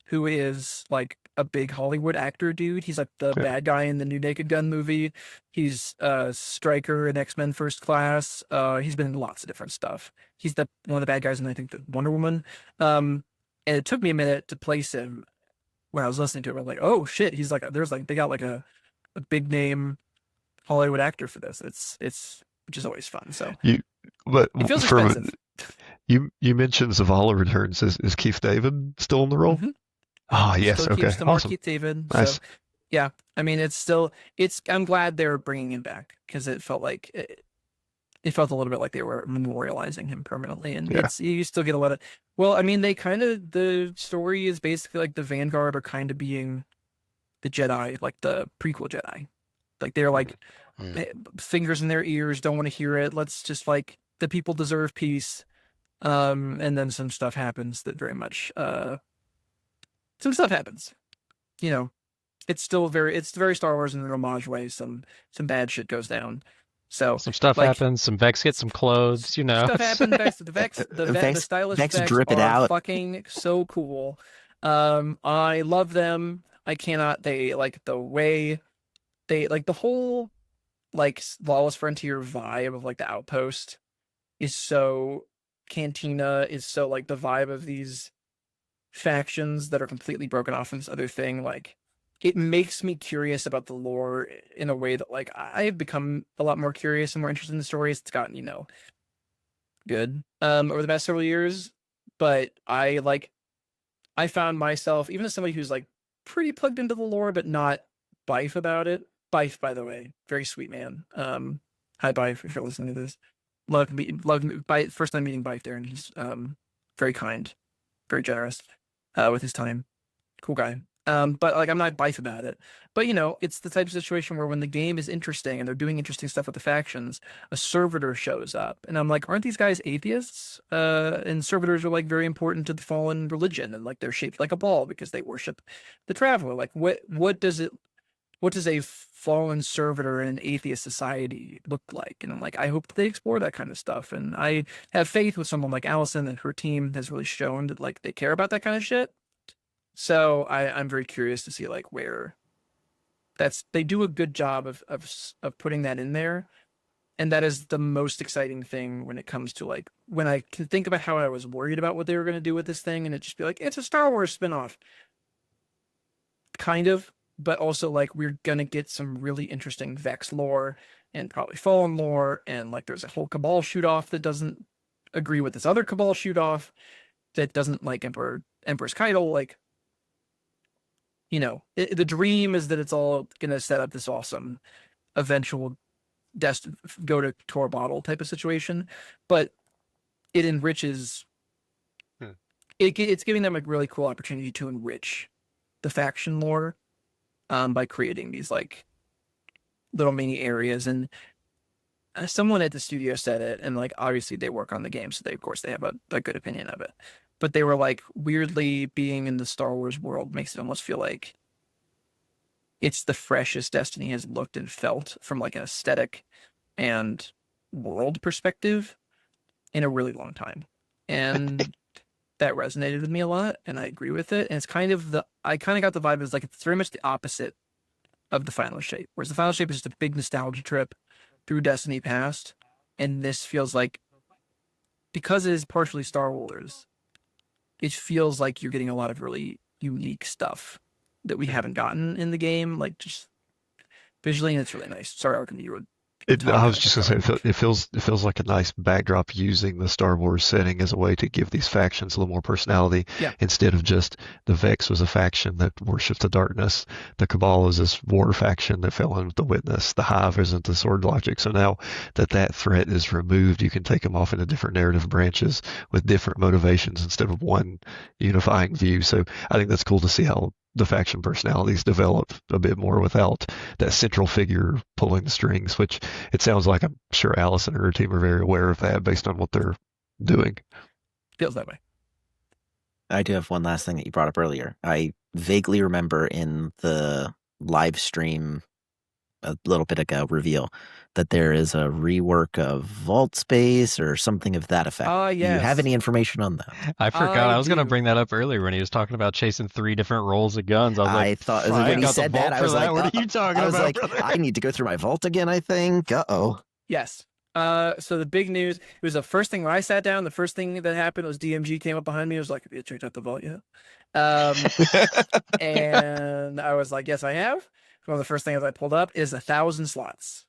who is like a big Hollywood actor dude. He's like the Yeah. bad guy in the new Naked Gun movie. He's Stryker in X-Men First Class. He's been in lots of different stuff. He's the one of the bad guys in, I think, the Wonder Woman. And it took me a minute to place him when I was listening to him. I was like, oh shit, he's like, there's like, they got like a big name Hollywood actor for this. It's which is always fun. So But it feels from expensive. you mentioned Zavala returns. Is Keith David still in the role? Mhm. Ah, yes. Still Okay. keeps the more Awesome. Keith David. Nice. So yeah, I mean, I'm glad they're bringing him back because it felt like it felt a little bit like they were memorializing him permanently, and Yeah. you still get a lot of. Well, I mean, the story is basically like the Vanguard are kind of being the Jedi, like the prequel Jedi, like they're like fingers in their ears, don't want to hear it. Let's just like the people deserve peace, and then some stuff happens that very much some stuff happens. You know, it's very Star Wars in an homage way. Some bad shit goes down. So Some stuff like, happens. Some Vex get some clothes. You know, stuff happened. The stylish Vex Vex drip it are out. fucking so cool. I love them. I cannot. They like the way they like the whole like Lawless Frontier vibe of like the Outpost is so Cantina is so like the vibe of these factions that are completely broken off from this other thing. Like it makes me curious about the lore in a way that like I've become a lot more curious and more interested in the stories. It's gotten, good over the past several years. But I found myself, even as somebody who's like pretty plugged into the lore, but not Bife about it. Bife, by the way, very sweet man. Hi Bife, if you're listening to this. Love first time meeting Bife there, and he's very kind, very generous with his time. Cool guy. But like I'm not Bife about it. But it's the type of situation where when the game is interesting and they're doing interesting stuff with the factions, a servitor shows up, and I'm like, aren't these guys atheists? And servitors are like very important to the fallen religion, and like they're shaped like a ball because they worship the traveler. Like what does a fallen servitor in an atheist society look like? And I'm like, I hope they explore that kind of stuff. And I have faith with someone like Allison and her team has really shown that like they care about that kind of shit. So I'm very curious to see like where they do a good job of putting that in there. And that is the most exciting thing when it comes to like when I can think about how I was worried about what they were going to do with this thing, and it just be like, it's a Star Wars spinoff. Kind of, but also like we're gonna get some really interesting Vex lore and probably Fallen lore, and like there's a whole Cabal shoot off that doesn't agree with this other Cabal shoot off that doesn't like Emperor's Keitel. Like, the dream is that it's all gonna set up this awesome eventual go to tour bottle type of situation, but it enriches. It's giving them a really cool opportunity to enrich the faction lore by creating these like little mini areas. And someone at the studio said it, and like obviously they work on the game, so of course they have a good opinion of it. But they were like, weirdly, being in the Star Wars world makes it almost feel like it's the freshest Destiny has looked and felt from like an aesthetic and world perspective in a really long time. And that resonated with me a lot, and I agree with it. And it's I kind of got the vibe as like it's very much the opposite of the Final Shape, whereas the Final Shape is just a big nostalgia trip through Destiny past, and this feels like, because it is partially Star Wars, it feels like you're getting a lot of really unique stuff that we haven't gotten in the game, like just visually, and it's really nice. Sorry, Arkham, you were I was just gonna say, it feels like a nice backdrop using the Star Wars setting as a way to give these factions a little more personality. Yeah. Instead of just the Vex was a faction that worships the darkness, the Cabal is this war faction that fell in with the Witness. The Hive isn't the sword logic. So now that threat is removed, you can take them off into different narrative branches with different motivations instead of one unifying view. So I think that's cool to see how the faction personalities develop a bit more without that central figure pulling the strings, which it sounds like I'm sure Allison and her team are very aware of that based on what they're doing. Feels that way. I do have one last thing that you brought up earlier. I vaguely remember in the live stream a little bit ago reveal that there is a rework of Vault Space or something of that effect. Ah, Do you have yes. any information on that? I forgot. I I was gonna do. bring that up earlier when he was talking about chasing 3 different rolls of guns. I was like, I thought I when ain't he got the said that, vault I for was that. like, What are you talking I was about, like, brother? I need to go through my vault again, I think. Uh-oh. Yes. So the big news, it was the first thing when I sat down, the first thing that happened was DMG came up behind me. It was like, have you checked out the vault yet? And I was like, yes, I have. One of the first things I pulled up is 1,000 slots.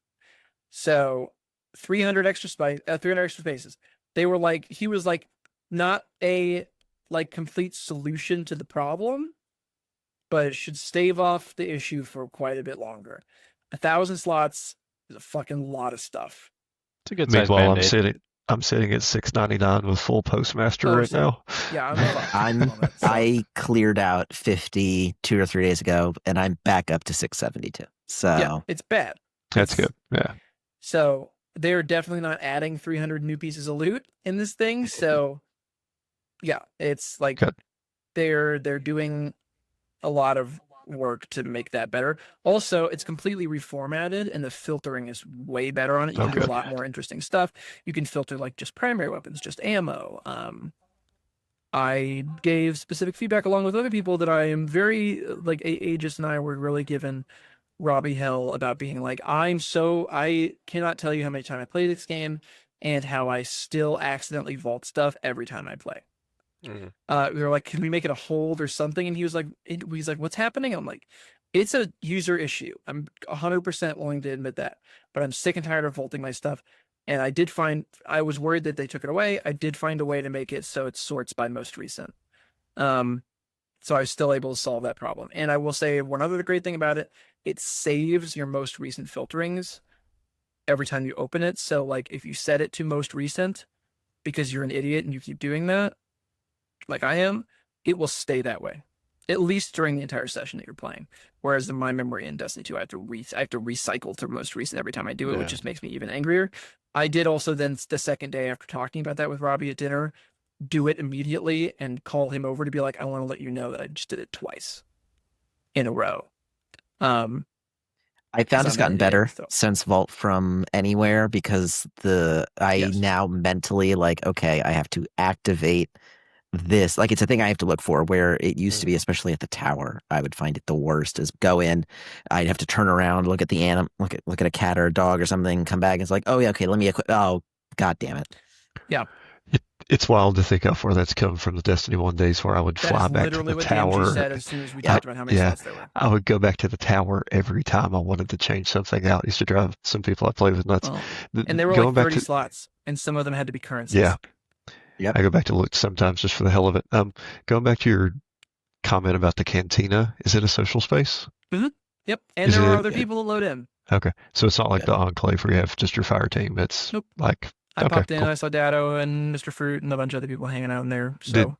So 300 extra 300 extra spaces. They were like, he was like, not a like complete solution to the problem, but it should stave off the issue for quite a bit longer. 1,000 slots is a fucking lot of stuff. It's a good size Meanwhile, band-aid. I'm sitting at $6.99 with full postmaster Oh, right same. now. Yeah, I'm fucked at the I'm moment, so. I cleared out 50 2 or 3 days ago, and I'm back up to 672. So Yeah, it's bad. That's It's- good. Yeah. So they're definitely not adding 300 new pieces of loot in this thing. So yeah, it's like Good. they're doing a lot of work to make that better. Also, it's completely reformatted and the filtering is way better on it. You Oh, can do a good. lot more interesting stuff. You can filter like just primary weapons, just ammo. I gave specific feedback along with other people that I am very like Aegis and I were really given Robbie hell about being like, I cannot tell you how many times I play this game and how I still accidentally vault stuff every time I play. We were like, can we make it a hold or something? And he's like, what's happening? I'm like, it's a user issue. I'm 100% willing to admit that, but I'm sick and tired of vaulting my stuff. And I was worried that they took it away. I did find a way to make it so it sorts by most recent. So I was still able to solve that problem. And I will say one other great thing about it, it saves your most recent filterings every time you open it. So like if you set it to most recent because you're an idiot and you keep doing that, like I am, it will stay that way, at least during the entire session that you're playing. Whereas in my memory in Destiny 2, I have to recycle to most recent every time I do it, which just makes me even angrier. I did also then the second day after talking about that with Robbie at dinner, do it immediately and call him over to be like, I want to let you know that I just did it twice in a row. I found it's gotten better since Vault from Anywhere because now mentally like, okay, I have to activate this. Like it's a thing I have to look for where it used to be, especially at the tower. I would find it the worst is go in, I'd have to turn around, look at the look at a cat or a dog or something, come back. And it's like, oh yeah, okay, let me equip. Oh, God damn it. Yeah. It's wild to think how far that's come from the Destiny 1 days where I would fly back to the tower. DMG said as soon as we talked about how many slots there were. I would go back to the tower every time I wanted to change something out. I used to drive some people I played with nuts. Well, and there were like 30 slots, and some of them had to be currencies. Yeah. Yep. I go back to look sometimes just for the hell of it. Going back to your comment about the cantina, is it a social space? Mm-hmm. Yep. And there are other people that load in. Okay. So it's not like the Enclave where you have just your fire team. It's like... I popped in, I saw Dado and Mr. Fruit and a bunch of other people hanging out in there. So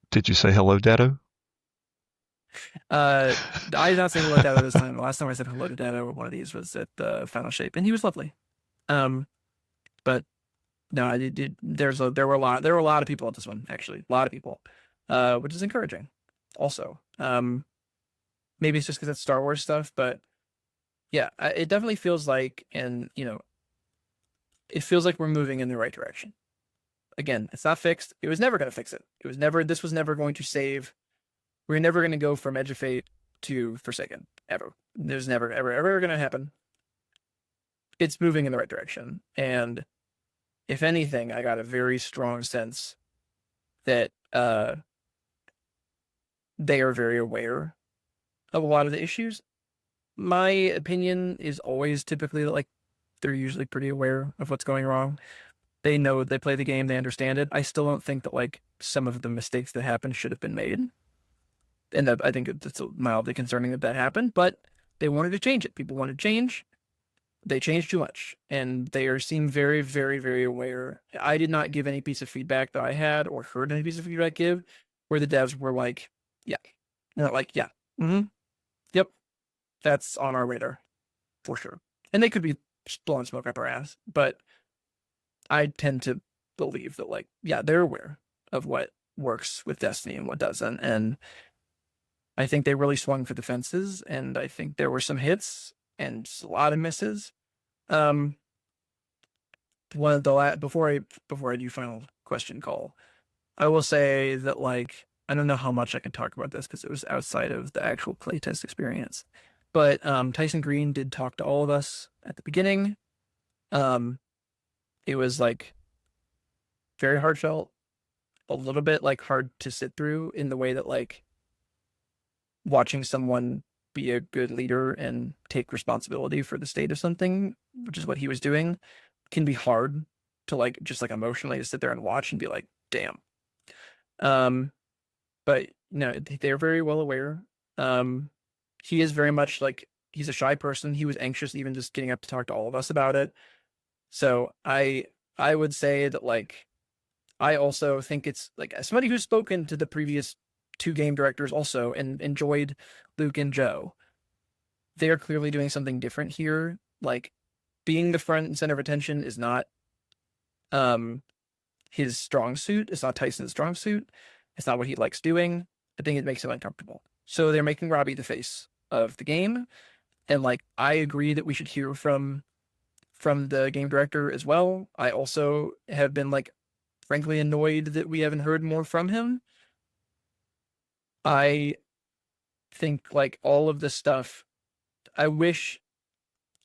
Did you say hello, Dado? I did not say hello to Dado this time. The last time I said hello to Dado, one of these was at the Final Shape, and he was lovely. But no, I did. There were a lot of people at this one, actually, a lot of people, which is encouraging. Also, maybe it's just because it's Star Wars stuff, but yeah, it definitely feels like, and it feels like we're moving in the right direction. Again, it's not fixed. It was never going to fix it. This was never going to save. We're never going to go from Edge of Fate to Forsaken, ever. There's never, ever going to happen. It's moving in the right direction. And if anything, I got a very strong sense that they are very aware of a lot of the issues. My opinion is always typically like, they're usually pretty aware of what's going wrong. They know, they play the game, they understand it. I still don't think that like some of the mistakes that happened should have been made. And I think it's mildly concerning that happened, but they wanted to change it. People wanted change. They changed too much, and they seem very, very, very aware. I did not give any piece of feedback that I had or heard any piece of feedback give where the devs were like, yeah. And they're like, yeah. Mm-hmm. Yep. That's on our radar for sure. And they could be blowing smoke up our ass, but I tend to believe that like, yeah, they're aware of what works with Destiny and what doesn't. And I think they really swung for the fences, and I think there were some hits, and just a lot of misses. One of the before I do final question call, I will say that like I don't know how much I can talk about this because it was outside of the actual playtest experience, but Tyson Green did talk to all of us at the beginning. It was like very heartfelt, a little bit like hard to sit through in the way that like watching someone be a good leader and take responsibility for the state of something, which is what he was doing, can be hard to like just like emotionally to sit there and watch and be like, damn. But no, they're very well aware. He is very much like he's a shy person. He was anxious even just getting up to talk to all of us about it. So I would say that like I also think it's like as somebody who's spoken to the previous two game directors also and enjoyed Luke and Joe, they are clearly doing something different here. Like being the front and center of attention is not his strong suit. It's not Tyson's strong suit. It's not what he likes doing. I think it makes him uncomfortable. So they're making Robbie the face of the game. And like I agree that we should hear from the game director as well. I also have been like frankly annoyed that we haven't heard more from him. I think like all of this stuff, I wish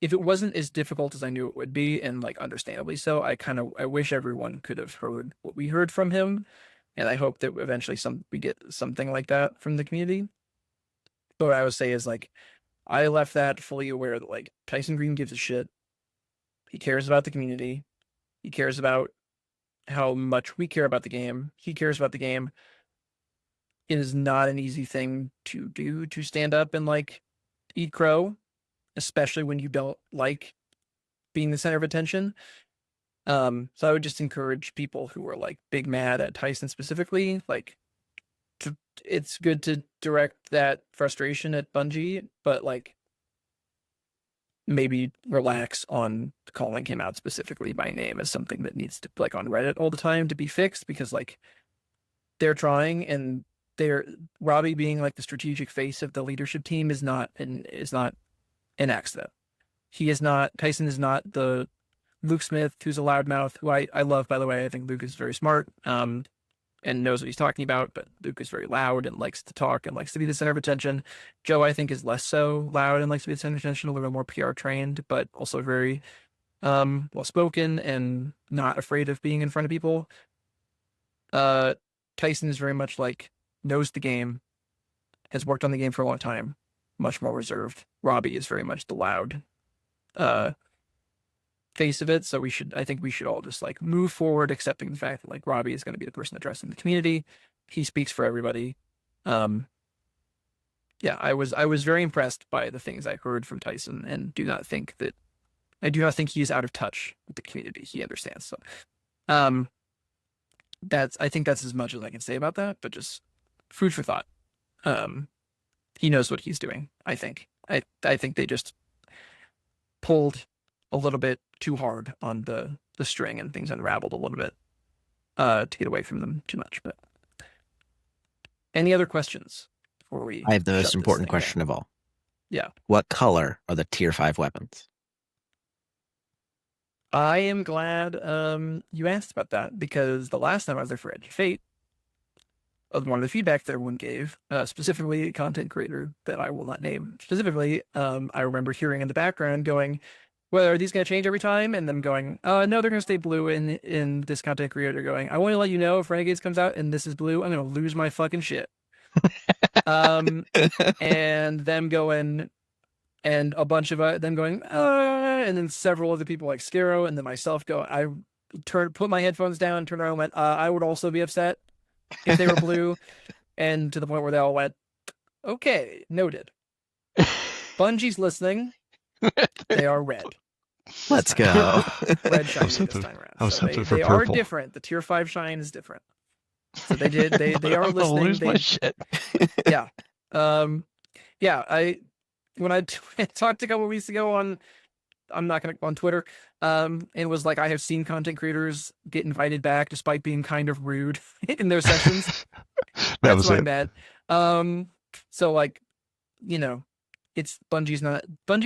if it wasn't as difficult as I knew it would be, and like understandably so, I wish everyone could have heard what we heard from him. And I hope that eventually we get something like that from the community. But what I would say is like I left that fully aware that like Tyson Green gives a shit. He cares about the community. He cares about how much we care about the game. He cares about the game. It is not an easy thing to do, to stand up and like eat crow, especially when you don't like being the center of attention. So I would just encourage people who are like big mad at Tyson specifically, like it's good to direct that frustration at Bungie, but like maybe relax on calling him out specifically by name as something that needs to like on Reddit all the time to be fixed, because like they're trying, and Robbie being like the strategic face of the leadership team is not an accident. Tyson is not the Luke Smith, who's a loudmouth, who I love, by the way. I think Luke is very smart and knows what he's talking about, but Luke is very loud and likes to talk and likes to be the center of attention. Joe, I think, is less so loud and likes to be the center of attention, a little bit more PR trained, but also very well-spoken and not afraid of being in front of people. Tyson is very much like knows the game, has worked on the game for a long time, much more reserved. Robbie is very much the loud face of it. So I think we should all just like move forward, accepting the fact that like Robbie is going to be the person addressing the community. He speaks for everybody. Yeah, I was very impressed by the things I heard from Tyson, and I do not think he is out of touch with the community. He understands. So, I think that's as much as I can say about that, but just food for thought. He knows what he's doing. I think they just pulled a little bit too hard on the string, and things unraveled a little bit to get away from them too much. But any other questions before we? I have the most important question of all. Yeah. What color are the tier 5 weapons? I am glad you asked about that, because the last time I was there for Edge of Fate, one of the feedback that everyone gave, specifically a content creator that I will not name specifically, I remember hearing in the background going, well, are these going to change every time? And them going, no, they're going to stay blue. In this content creator going, I want to let you know if Renegades comes out and this is blue, I'm going to lose my fucking shit. And them going, and a bunch of them going, and then several other people like Scaro and then myself go, I put my headphones down, turned around and went, I would also be upset if they were blue. And to the point where they all went, okay, noted. Bungie's listening. They are red. Let's go. Red shiny this time around. So they are different. The tier 5 shine is different. So they are listening. Lose my shit. Yeah. Yeah. When I talked a couple weeks ago on Twitter, and was like, I have seen content creators get invited back despite being kind of rude in their sessions. That's what I'm at. So like, you know, it's Bungie's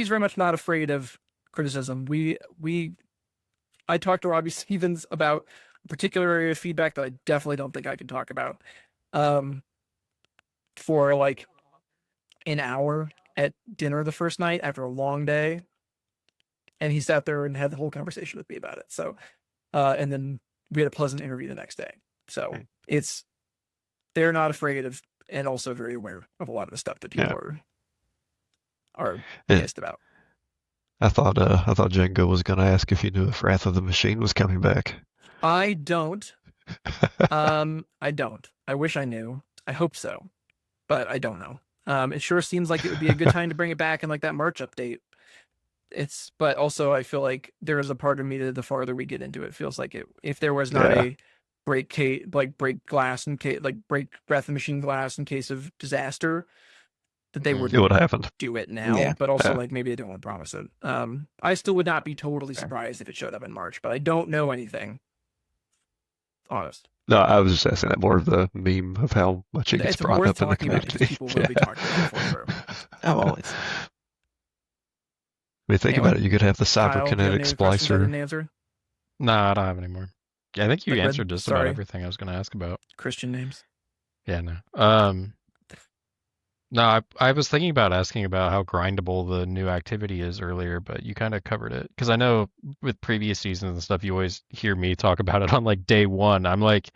very much not afraid of criticism. I talked to Robbie Stevens about a particular area of feedback that I definitely don't think I can talk about. For like an hour at dinner the first night after a long day, and he sat there and had the whole conversation with me about it. So, and then we had a pleasant interview the next day. So they're not afraid of, and also very aware of a lot of the stuff that people are pissed about. I thought Django was going to ask if you knew if Wrath of the Machine was coming back. I don't. I don't. I wish I knew. I hope so, but I don't know. It sure seems like it would be a good time to bring it back in like that March update. But also I feel like there is a part of me that the farther we get into it, feels like if there was not a break glass in case, like break Wrath of the Machine glass in case of disaster, that they would do it now. But also like maybe they don't want to promise it. I still would not be totally surprised if it showed up in March, but I don't know anything. Honest. No, I was just asking that more of the meme of how much it gets brought up in the community. People will be talking about it for sure. Oh, always. I mean, think about it. You could have the cyberkinetic splicer. No, I don't have any more. Yeah, I think you answered just about everything I was going to ask about. Christian names. Yeah, no. No, I was thinking about asking about how grindable the new activity is earlier, but you kind of covered it. Because I know with previous seasons and stuff, you always hear me talk about it on like day one. I'm like,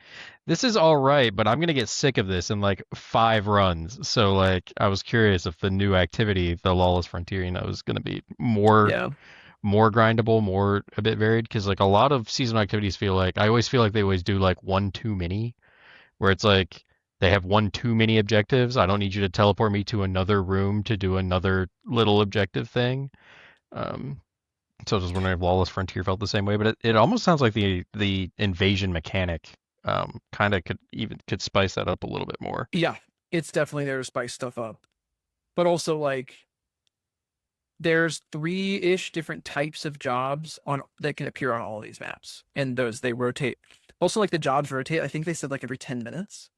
this is all right, but I'm going to get sick of this in like 5 runs. So like, I was curious if the new activity, the Lawless Frontier, is going to be more grindable, more a bit varied. Because like a lot of seasonal activities I always feel like they always do like one too many, where it's like, they have one too many objectives. I don't need you to teleport me to another room to do another little objective thing. So I was wondering if Lawless Frontier felt the same way, but it almost sounds like the invasion mechanic kind of could spice that up a little bit more. Yeah, it's definitely there to spice stuff up. But also like there's 3-ish different types of jobs that can appear on all these maps. And they rotate. Also like the jobs rotate, I think they said like every 10 minutes.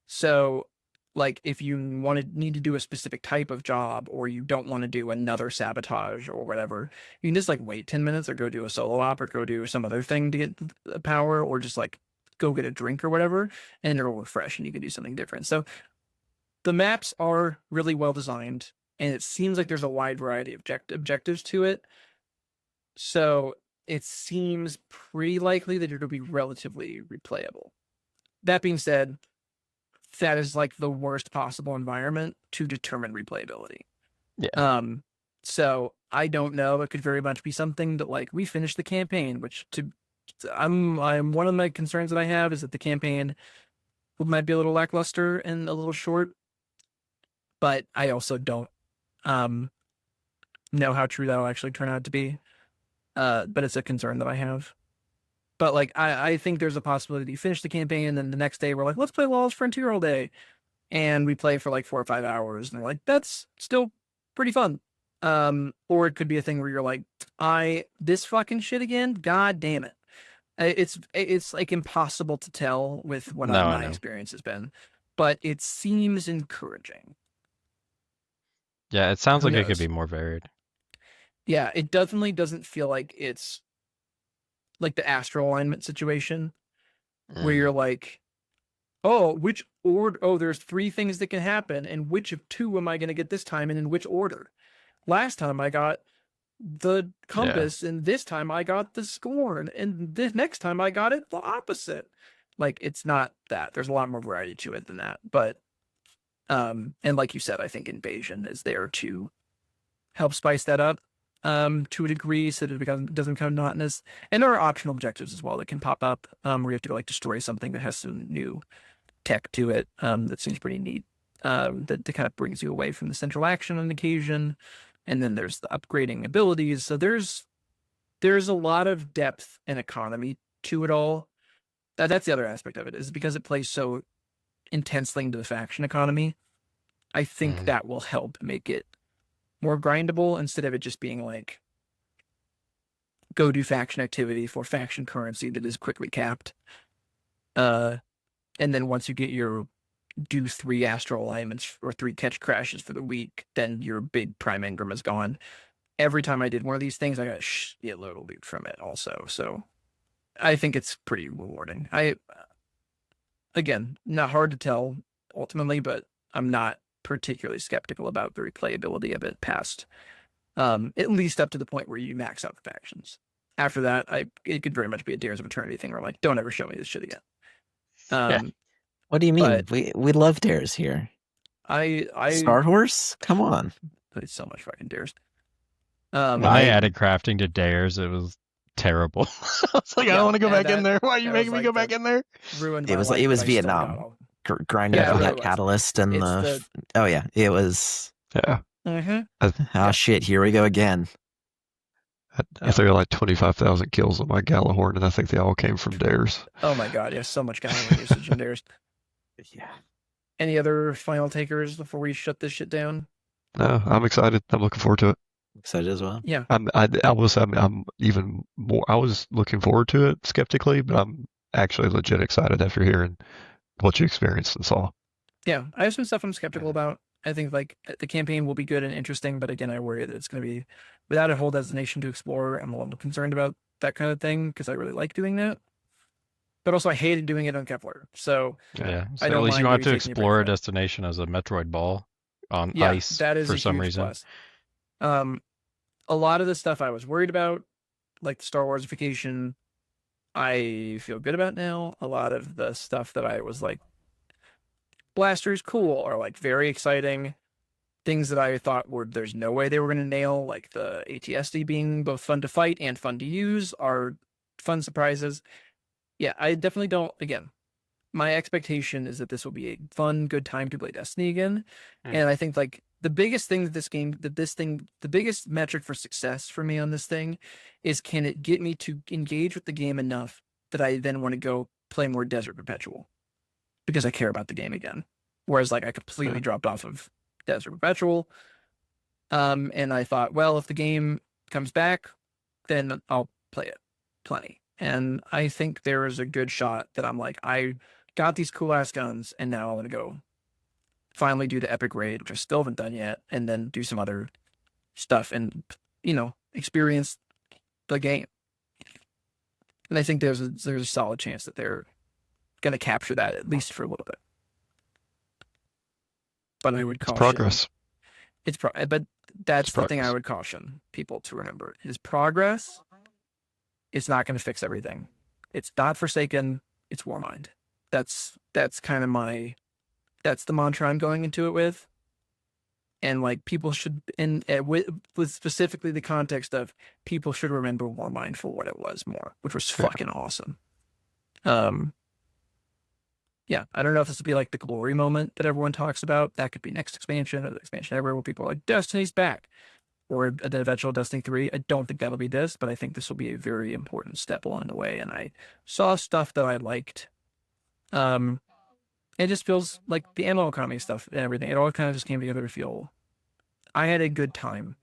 So, like, if you need to do a specific type of job, or you don't want to do another sabotage or whatever, you can just like wait 10 minutes or go do a solo op or go do some other thing to get the power, or just like go get a drink or whatever, and it'll refresh and you can do something different. So the maps are really well designed, and it seems like there's a wide variety of objectives to it. So it seems pretty likely that it'll be relatively replayable. That being said, that is like the worst possible environment to determine replayability. Yeah. So I don't know. It could very much be something that like we finished the campaign, which I'm one of my concerns that I have is that the campaign might be a little lackluster and a little short. But I also don't know how true that'll actually turn out to be. But it's a concern that I have. But like I think there's a possibility you finish the campaign and then the next day we're like, let's play Lawless Frontier all day. And we play for like 4 or 5 hours and we're like, that's still pretty fun. Or it could be a thing where you're like, this fucking shit again? God damn it. It's like impossible to tell with what my experience has been. But it seems encouraging. Yeah, it sounds like it could be more varied. Yeah, it definitely doesn't feel like it's like the astral alignment situation where you're like, which order? Oh, there's 3 things that can happen, and which of 2 am I going to get this time, and in which order? Last time I got the compass, and this time I got the scorn, and the next time I got it the opposite. Like, it's not that. There's a lot more variety to it than that. But, and like you said, I think Invasion is there to help spice that up. To a degree, so that it doesn't become monotonous. And there are optional objectives as well that can pop up, where you have to go like destroy something that has some new tech to it. That seems pretty neat. That kind of brings you away from the central action on occasion. And then there's the upgrading abilities. So there's a lot of depth and economy to it all. That's the other aspect of it, is because it plays so intensely into the faction economy. I think that will help make it more grindable instead of it just being like go do faction activity for faction currency that is quickly capped. And then once you get your do 3 astral alignments or 3 catch crashes for the week, then your big prime engram is gone. Every time I did one of these things, I got a shitload of loot from it also. So I think it's pretty rewarding. Again, not hard to tell ultimately, but I'm not particularly skeptical about the replayability of it past at least up to the point where you max out the factions. After that, it could very much be a Dares of Eternity thing where I'm like, don't ever show me this shit again. What do you mean? But We love Dares here. I Star Horse? Come on. played so much fucking Dares. When they added crafting to Dares, it was terrible. I was like, I don't want to go back in there. Why are you making me go back in there? Ruined. It was Vietnam. Grinding for that catalyst and oh yeah, it was. Yeah. Oh shit! Here we go again. I think I like 25,000 kills on my Galahorn, and I think they all came from Dares. Oh my god, yeah, so much Galahorn usage in Dares. Yeah. Any other final takers before we shut this shit down? No, I'm excited. I'm looking forward to it. Excited as well. Yeah. I'm even more. I was looking forward to it skeptically, but I'm actually legit excited after hearing what you experienced and saw. Yeah, I have some stuff I'm skeptical about. I think like the campaign will be good and interesting, but again, I worry that it's going to be without a whole destination to explore. I'm a little concerned about that kind of thing because I really like doing that. But also, I hated doing it on Kepler. So yeah, so I don't at least mind you don't have to taking a break explore a from it. destination as a Metroid ball on Yeah, ice that is for a some huge reason. plus. A lot of the stuff I was worried about, like the Star Warsification, I feel good about now. A lot of the stuff that I was like, blasters cool, or like very exciting. Things that I thought were there's no way they were going to nail, like the ATSD being both fun to fight and fun to use, are fun surprises. Yeah, I definitely don't. Again, my expectation is that this will be a fun, good time to play Destiny again. And I think like the biggest thing the biggest metric for success for me on this thing is, can it get me to engage with the game enough that I then want to go play more Desert Perpetual because I care about the game again. Whereas like I completely dropped off of Desert Perpetual. And I thought, well, if the game comes back, then I'll play it plenty. And I think there is a good shot that I'm like, I got these cool ass guns, and now I want to go finally do the epic raid, which I still haven't done yet, and then do some other stuff and, experience the game. And I think there's a solid chance that they're going to capture that at least for a little bit. But I would caution. It's progress. But that's the thing I would caution people to remember is progress. It's not going to fix everything. It's not Forsaken. It's Warmind. That's kind of that's the mantra I'm going into it with. And like people should, with specifically the context of people should remember Warmind for what it was more, which was fucking awesome. Yeah, I don't know if this will be like the glory moment that everyone talks about. That could be next expansion or the expansion everywhere where people are like, Destiny's back. Or an eventual Destiny 3. I don't think that'll be this, but I think this will be a very important step along the way. And I saw stuff that I liked. It just feels like the ammo economy stuff and everything. It all kind of just came together to feel I had a good time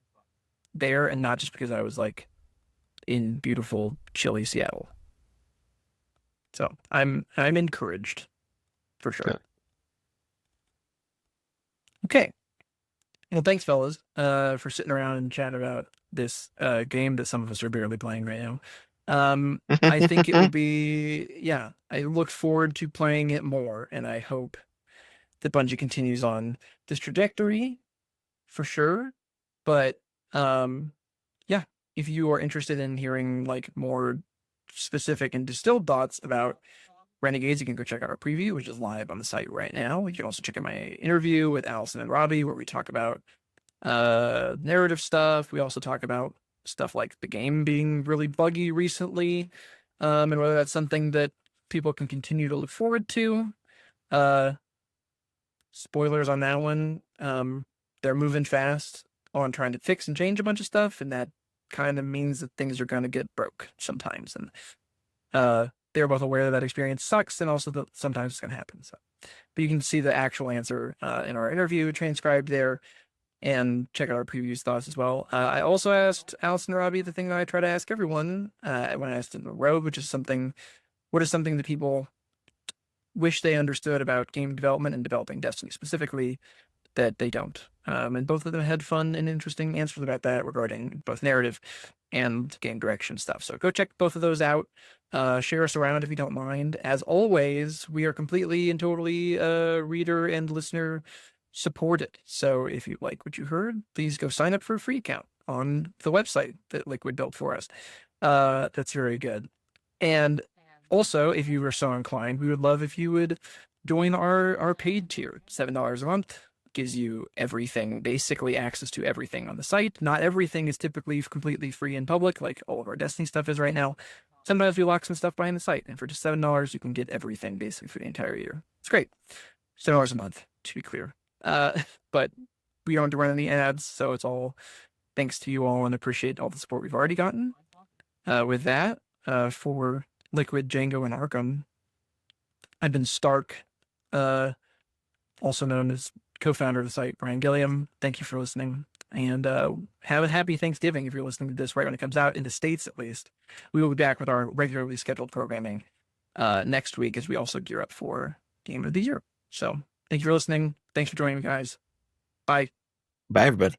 there, and not just because I was like in beautiful, chilly Seattle. So I'm encouraged for sure. Yeah. Okay. Well, thanks, fellas, for sitting around and chatting about this game that some of us are barely playing right now. I think it will be, I look forward to playing it more, and I hope that Bungie continues on this trajectory for sure. But, if you are interested in hearing like more specific and distilled thoughts about Renegades, you can go check out our preview, which is live on the site right now. You can also check out my interview with Allison and Robbie, where we talk about narrative stuff. We also talk about stuff like the game being really buggy recently, and whether that's something that people can continue to look forward to. Spoilers on that one. They're moving fast on trying to fix and change a bunch of stuff, and that kind of means that things are going to get broke sometimes. And they're both aware that experience sucks, and also that sometimes it's going to happen. So, but you can see the actual answer in our interview transcribed there, and check out our previous thoughts as well. I also asked Allison and Robbie the thing that I try to ask everyone when I asked in the road, which is what is something that people wish they understood about game development and developing Destiny specifically that they don't. And both of them had fun and interesting answers about that regarding both narrative and game direction stuff. So go check both of those out. Share us around if you don't mind. As always, we are completely and totally reader and listener supported. So if you like what you heard, please go sign up for a free account on the website that Liquid built for us. That's very good. And also, if you were so inclined, we would love if you would join our paid tier. $7 a month gives you everything, basically access to everything on the site. Not everything is typically completely free in public, like all of our Destiny stuff is right now. Sometimes we lock some stuff behind the site, and for just $7, you can get everything basically for the entire year. It's great. $7 a month, to be clear. But we don't run any ads, so it's all thanks to you all, and appreciate all the support we've already gotten. With that, for Liquid, Django, and Arkham, I've been Stark, also known as co-founder of the site, Brian Gilliam. Thank you for listening, and have a happy Thanksgiving if you're listening to this right when it comes out, in the States at least. We will be back with our regularly scheduled programming next week as we also gear up for Game of the Year. So thank you for listening. Thanks for joining me, guys. Bye. Bye, everybody.